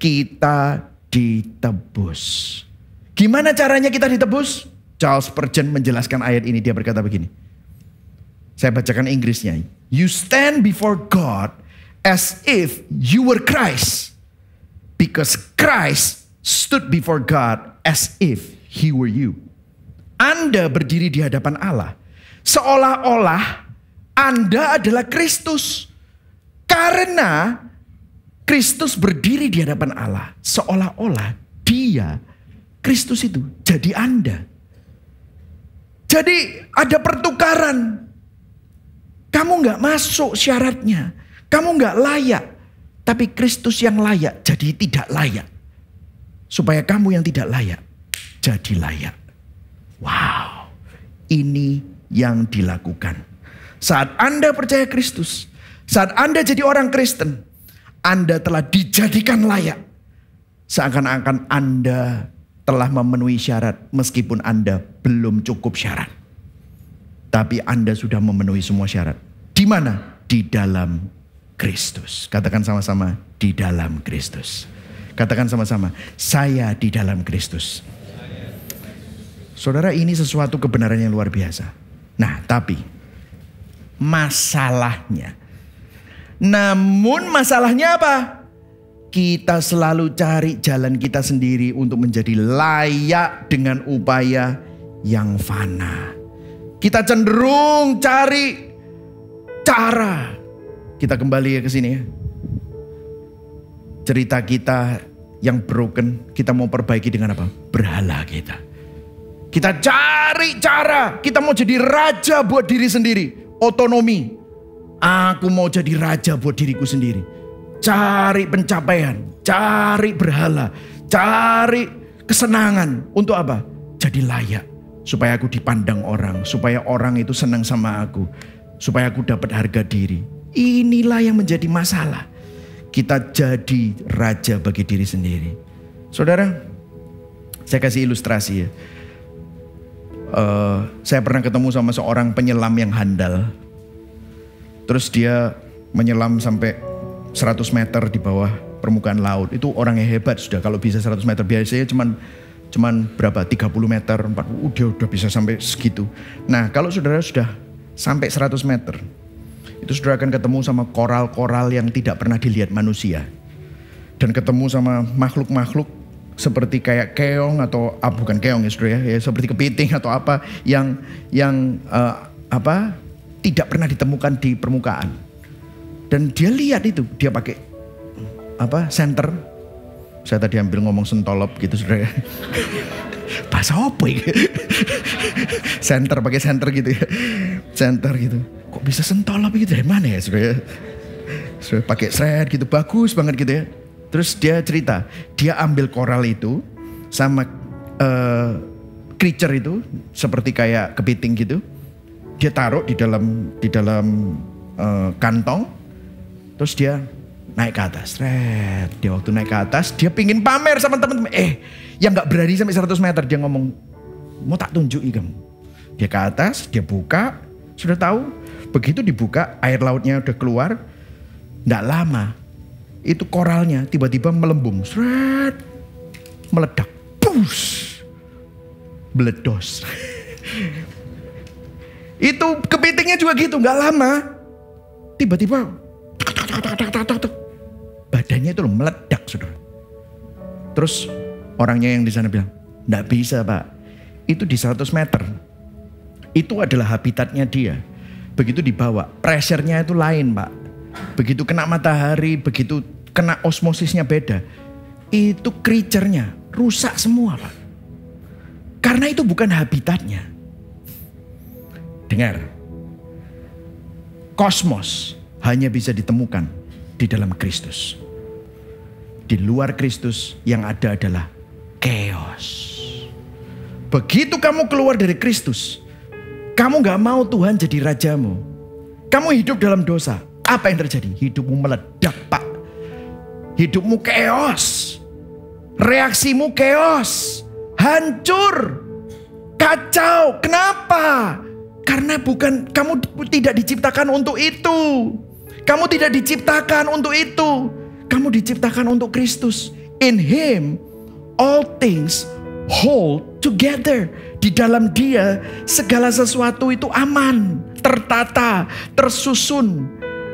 kita ditebus. Gimana caranya kita ditebus? Charles Spurgeon menjelaskan ayat ini. Dia berkata begini. Saya bacakan Inggrisnya. You stand before God as if you were Christ. Because Christ stood before God as if he were you. Anda berdiri di hadapan Allah seolah-olah Anda adalah Kristus. Karena Kristus berdiri di hadapan Allah seolah-olah dia Kristus itu jadi Anda. Jadi ada pertukaran. Kamu gak masuk syaratnya. Kamu gak layak. Tapi Kristus yang layak jadi tidak layak. Supaya kamu yang tidak layak jadi layak. Wow, ini yang dilakukan. Saat Anda percaya Kristus, saat Anda jadi orang Kristen, Anda telah dijadikan layak. Seakan-akan Anda telah memenuhi syarat meskipun Anda belum cukup syarat. Tapi Anda sudah memenuhi semua syarat. Di mana? Di dalam Kristus. Katakan sama-sama, di dalam Kristus. Katakan sama-sama, saya di dalam Kristus. Saudara, ini sesuatu kebenaran yang luar biasa. Nah, tapi masalahnya. Namun masalahnya apa? Kita selalu cari jalan kita sendiri untuk menjadi layak dengan upaya yang fana. Kita cenderung cari cara. Kita kembali ke sini ya. Cerita kita yang broken, kita mau perbaiki dengan apa? Berhala kita. Kita cari cara, kita mau jadi raja buat diri sendiri. Otonomi. Aku mau jadi raja buat diriku sendiri. Cari pencapaian, cari berhala, cari kesenangan. Untuk apa? Jadi layak. Supaya aku dipandang orang, supaya orang itu senang sama aku. Supaya aku dapat harga diri. Inilah yang menjadi masalah. Kita jadi raja bagi diri sendiri. Saudara, saya kasih ilustrasi ya. Saya pernah ketemu sama seorang penyelam yang handal. Terus dia menyelam sampai 100 meter di bawah permukaan laut. Itu orang yang hebat sudah. Kalau bisa 100 meter, biasanya cuman berapa? 30 meter, 40. Dia udah bisa sampai segitu. Nah, kalau saudara sudah sampai 100 meter, itu saudara akan ketemu sama koral-koral yang tidak pernah dilihat manusia. Dan ketemu sama makhluk-makhluk seperti kayak keong atau bukan keong ya saudara ya, seperti kepiting atau apa yang tidak pernah ditemukan di permukaan. Dan dia lihat itu, dia pakai senter. Saya tadi ambil ngomong sentolop gitu saudara ya. Bahasa apa ya? Senter, pakai senter gitu ya. Senter gitu. Kok bisa sentolop gitu dari mana ya saudara? Saudara pakai seret gitu, bagus banget gitu ya. Terus dia cerita, dia ambil koral itu sama creature itu seperti kayak kepiting gitu. Dia taruh di dalam kantong. Terus dia naik ke atas. Dia waktu naik ke atas, dia pingin pamer sama teman-teman. Yang gak berani sampai 100 meter. Dia ngomong, mau tak tunjuki kamu. Dia ke atas, dia buka. Sudah tahu, begitu dibuka, air lautnya udah keluar. Gak lama, itu koralnya tiba-tiba melembung. Meledak. Push. Meledos. Itu kepitingnya juga gitu, gak lama. Tiba-tiba badannya itu meledak, saudara. Terus orangnya yang di sana bilang, nggak bisa pak, itu di 100 meter. Itu adalah habitatnya dia. Begitu dibawa, pressure-nya itu lain pak. Begitu kena matahari, begitu kena osmosisnya beda. Itu creature-nya rusak semua pak. Karena itu bukan habitatnya. Dengar, kosmos hanya bisa ditemukan di dalam Kristus. Di luar Kristus yang ada adalah chaos. Begitu kamu keluar dari Kristus, kamu gak mau Tuhan jadi rajamu. Kamu hidup dalam dosa. Apa yang terjadi? Hidupmu meledak pak. Hidupmu chaos. Reaksimu chaos. Hancur. Kacau. Kenapa? Karena kamu tidak diciptakan untuk itu. Kamu tidak diciptakan untuk itu. Kamu diciptakan untuk Kristus. In Him, all things hold together. Di dalam Dia, segala sesuatu itu aman, tertata, tersusun,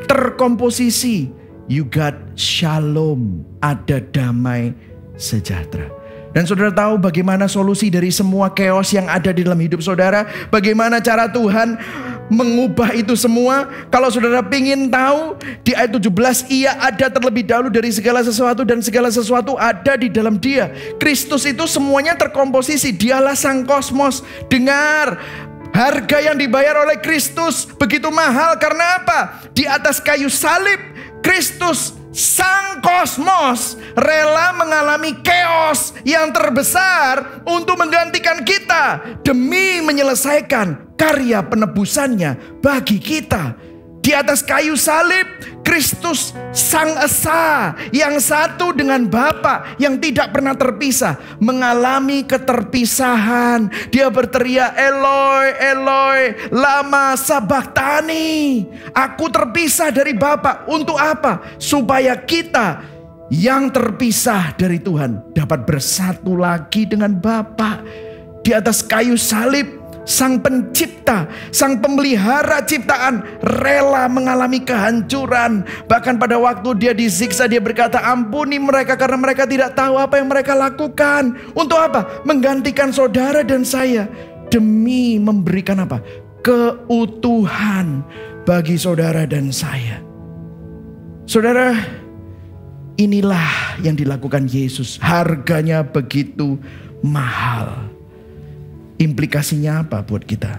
terkomposisi. You got shalom, ada damai sejahtera. Dan saudara tahu bagaimana solusi dari semua chaos yang ada di dalam hidup saudara? Bagaimana cara Tuhan mengubah itu semua? Kalau saudara ingin tahu, di ayat 17, Ia ada terlebih dahulu dari segala sesuatu dan segala sesuatu ada di dalam Dia. Kristus itu semuanya terkomposisi, Dialah sang kosmos. Dengar, harga yang dibayar oleh Kristus begitu mahal. Karena apa? Di atas kayu salib, Kristus sang kosmos rela mengalami chaos yang terbesar untuk menggantikan kita demi menyelesaikan karya penebusannya bagi kita. Di atas kayu salib, Kristus sang esa yang satu dengan Bapa yang tidak pernah terpisah mengalami keterpisahan. Dia berteriak, Eloi, Eloi, lama sabachthani. Aku terpisah dari Bapa. Untuk apa? Supaya kita yang terpisah dari Tuhan dapat bersatu lagi dengan Bapa. Di atas kayu salib, Sang pencipta, sang pemelihara ciptaan rela mengalami kehancuran. Bahkan pada waktu dia disiksa, dia berkata, ampuni mereka karena mereka tidak tahu apa yang mereka lakukan. Untuk apa? Menggantikan saudara dan saya. Demi memberikan apa? Keutuhan bagi saudara dan saya. Saudara, inilah yang dilakukan Yesus. Harganya begitu mahal. Implikasinya apa buat kita?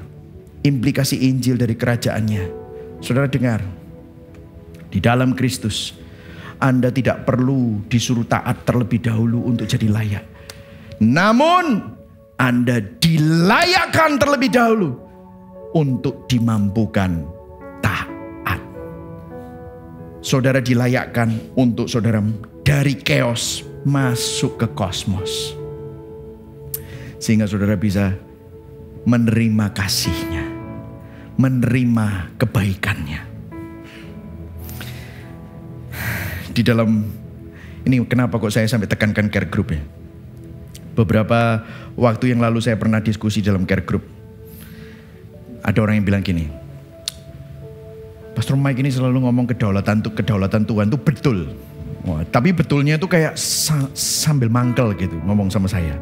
Implikasi Injil dari kerajaannya. Saudara dengar, di dalam Kristus Anda tidak perlu disuruh taat terlebih dahulu untuk jadi layak. Namun Anda dilayakkan terlebih dahulu untuk dimampukan taat. Saudara dilayakkan untuk saudara dari chaos masuk ke kosmos. Sehingga saudara bisa menerima kasih-Nya, menerima kebaikannya. Di dalam ini kenapa kok saya sampai tekankan care group ya? Beberapa waktu yang lalu saya pernah diskusi dalam care group. Ada orang yang bilang gini, Pastor Mike ini selalu ngomong kedaulatan Tuhan itu betul. Wah, tapi betulnya itu kayak sambil mangkel gitu ngomong sama saya.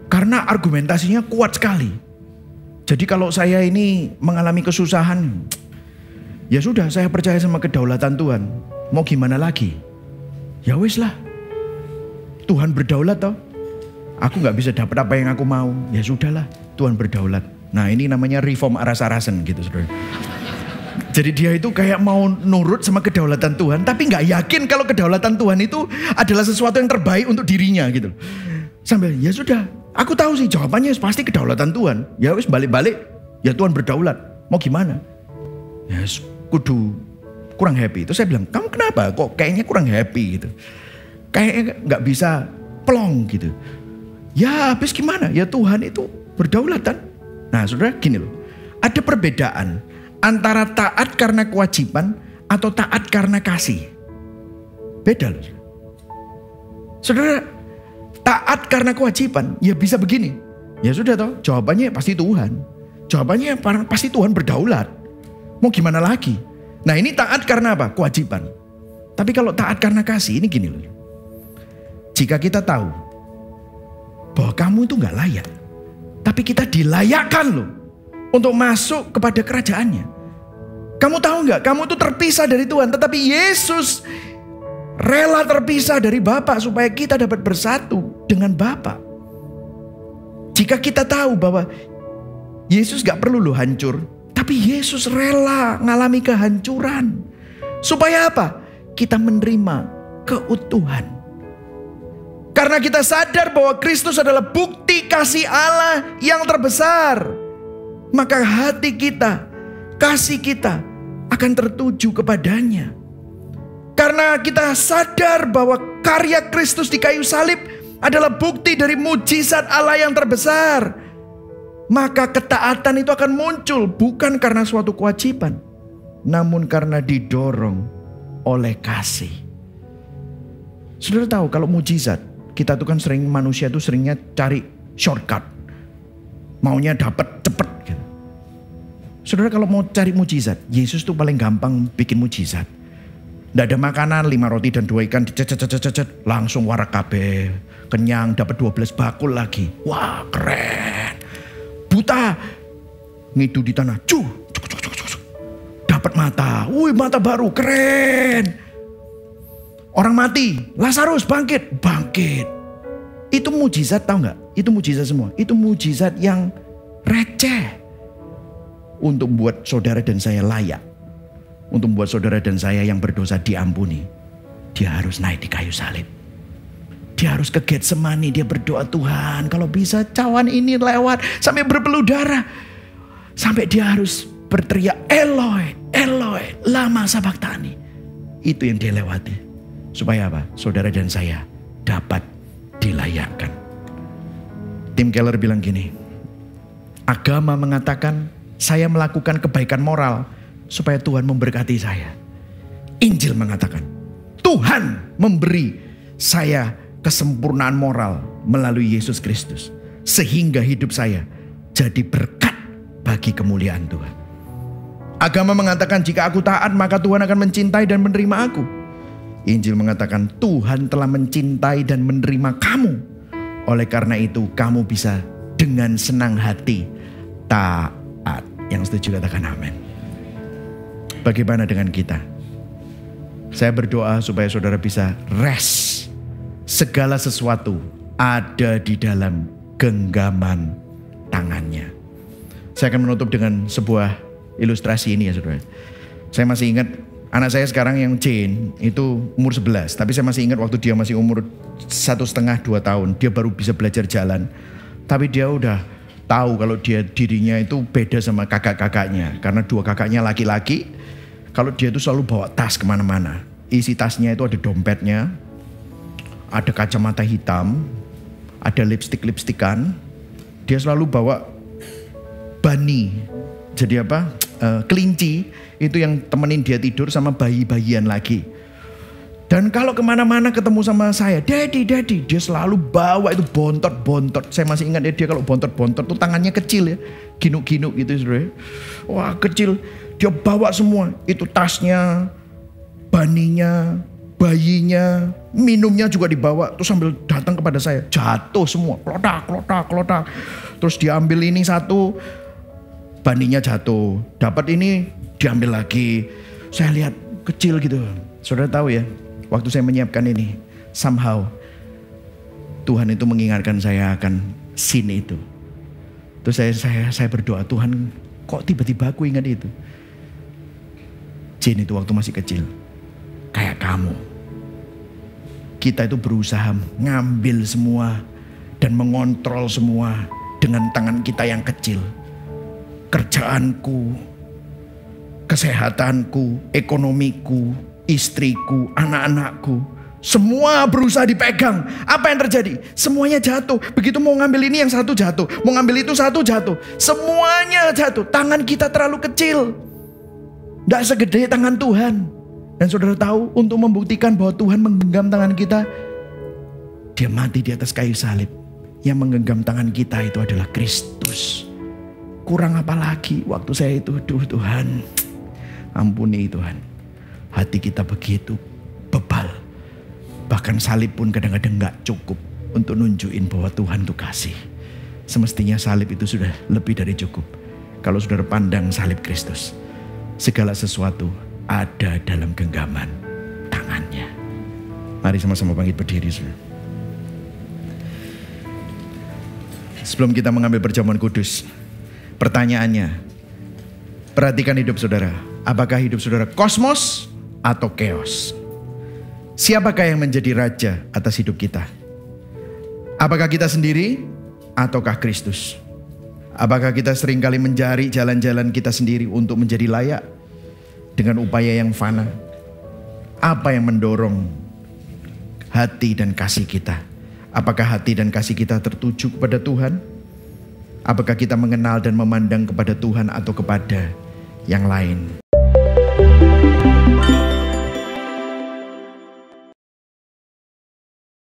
Karena argumentasinya kuat sekali. Jadi kalau saya ini mengalami kesusahan, ya sudah, saya percaya sama kedaulatan Tuhan. Mau gimana lagi? Ya wis lah. Tuhan berdaulat toh. Aku gak bisa dapat apa yang aku mau. Ya sudahlah, Tuhan berdaulat. Nah ini namanya reform aras-arasen gitu saudara. Jadi dia itu kayak mau nurut sama kedaulatan Tuhan, tapi gak yakin kalau kedaulatan Tuhan itu adalah sesuatu yang terbaik untuk dirinya gitu. Sambil ya sudah. Aku tahu sih jawabannya pasti kedaulatan Tuhan. Ya wis balik-balik, ya Tuhan berdaulat. Mau gimana? Ya kudu kurang happy. Itu saya bilang, kamu kenapa? Kok kayaknya kurang happy gitu. Kayaknya gak bisa plong gitu. Ya habis gimana? Ya Tuhan itu berdaulatan. Nah saudara gini loh. Ada perbedaan antara taat karena kewajiban atau taat karena kasih. Beda loh. Saudara, taat karena kewajiban, ya bisa begini. Ya sudah toh, jawabannya pasti Tuhan. Jawabannya pasti Tuhan berdaulat. Mau gimana lagi? Nah ini taat karena apa? Kewajiban. Tapi kalau taat karena kasih, ini gini loh. Jika kita tahu bahwa kamu itu gak layak, tapi kita dilayakkan loh untuk masuk kepada kerajaannya. Kamu tahu gak? Kamu itu terpisah dari Tuhan, tetapi Yesus rela terpisah dari Bapa supaya kita dapat bersatu dengan Bapa. Jika kita tahu bahwa Yesus gak perlu loh hancur, tapi Yesus rela ngalami kehancuran. Supaya apa? Kita menerima keutuhan. Karena kita sadar bahwa Kristus adalah bukti kasih Allah yang terbesar, maka hati kita, kasih kita akan tertuju kepadanya. Karena kita sadar bahwa karya Kristus di kayu salib adalah bukti dari mujizat Allah yang terbesar, maka ketaatan itu akan muncul bukan karena suatu kewajiban, namun karena didorong oleh kasih. Saudara tahu kalau mujizat, kita tuh kan manusia tuh seringnya cari shortcut. Maunya dapat cepet gitu. Saudara kalau mau cari mujizat, Yesus tuh paling gampang bikin mujizat. Nggak ada makanan, 5 roti dan 2 ikan, dicet, langsung warak kabeh. Kenyang, dapat 12 bakul lagi. Wah, keren. Buta, ngidu di tanah, dapat mata. Wih, mata baru, keren. Orang mati, Lazarus bangkit. Itu mujizat, tahu nggak? Itu mujizat semua. Itu mujizat yang receh untuk membuat saudara dan saya layak. Untuk membuat saudara dan saya yang berdosa diampuni. Dia harus naik di kayu salib. Dia harus ke Getsemani, dia berdoa, Tuhan kalau bisa cawan ini lewat sampai berpeluh darah. Sampai dia harus berteriak, Eloi, Eloi, lama sabachthani. Itu yang dia lewati. Supaya apa? Saudara dan saya dapat dilayakkan. Tim Keller bilang gini, agama mengatakan saya melakukan kebaikan moral supaya Tuhan memberkati saya. Injil mengatakan Tuhan memberi saya kesempurnaan moral melalui Yesus Kristus. Sehingga hidup saya jadi berkat bagi kemuliaan Tuhan. Agama mengatakan jika aku taat maka Tuhan akan mencintai dan menerima aku. Injil mengatakan Tuhan telah mencintai dan menerima kamu. Oleh karena itu kamu bisa dengan senang hati taat. Yang setuju katakan amin. Bagaimana dengan kita? Saya berdoa supaya saudara bisa rest. Segala sesuatu ada di dalam genggaman tangannya. Saya akan menutup dengan sebuah ilustrasi ini ya saudara. Saya masih ingat anak saya sekarang yang Jane itu umur 11. Tapi saya masih ingat waktu dia masih umur 1,5-2 tahun. Dia baru bisa belajar jalan. Tapi dia udah tahu kalau dirinya itu beda sama kakak-kakaknya. Karena 2 kakaknya laki-laki. Kalau dia itu selalu bawa tas kemana-mana. Isi tasnya itu ada dompetnya. Ada kacamata hitam. Ada lipstik-lipstikan. Dia selalu bawa bunny. Jadi apa? Kelinci. Itu yang temenin dia tidur sama bayi-bayian lagi. Dan kalau kemana-mana ketemu sama saya, Daddy, dia selalu bawa itu bontot. Saya masih ingat ya, dia kalau bontot tuh tangannya kecil ya, ginuk-ginuk gitu saudara. Wah kecil, dia bawa semua. Itu tasnya, baninya, bayinya, minumnya juga dibawa. Terus sambil datang kepada saya, jatuh semua, klotak. Terus diambil ini satu, baninya jatuh. Dapat ini, diambil lagi. Saya lihat kecil gitu. Saudara tahu ya, waktu saya menyiapkan ini, somehow Tuhan itu mengingatkan saya akan scene itu. Terus saya berdoa, Tuhan kok tiba-tiba aku ingat itu. Jane itu waktu masih kecil, kayak kamu. Kita itu berusaha ngambil semua dan mengontrol semua dengan tangan kita yang kecil. Kerjaanku, kesehatanku, ekonomiku, istriku, anak-anakku, semua berusaha dipegang. Apa yang terjadi? Semuanya jatuh. Begitu mau ngambil ini yang satu jatuh, mau ngambil itu satu jatuh, semuanya jatuh. Tangan kita terlalu kecil, tidak segede tangan Tuhan. Dan saudara tahu, untuk membuktikan bahwa Tuhan menggenggam tangan kita, dia mati di atas kayu salib. Yang menggenggam tangan kita itu adalah Kristus. Kurang apa lagi waktu saya itu, Tuhan ampuni Tuhan. Hati kita begitu bebal. Bahkan salib pun kadang-kadang gak cukup untuk nunjukin bahwa Tuhan itu kasih. Semestinya salib itu sudah lebih dari cukup. Kalau saudara pandang salib Kristus, segala sesuatu ada dalam genggaman tangannya. Mari sama-sama bangkit berdiri saudara. Sebelum kita mengambil perjamuan kudus, pertanyaannya, perhatikan hidup saudara. Apakah hidup saudara kosmos atau chaos? Siapakah yang menjadi raja atas hidup kita? Apakah kita sendiri ataukah Kristus? Apakah kita seringkali mencari jalan-jalan kita sendiri untuk menjadi layak dengan upaya yang fana? Apa yang mendorong hati dan kasih kita? Apakah hati dan kasih kita tertuju kepada Tuhan? Apakah kita mengenal dan memandang kepada Tuhan atau kepada yang lain? Tuhan.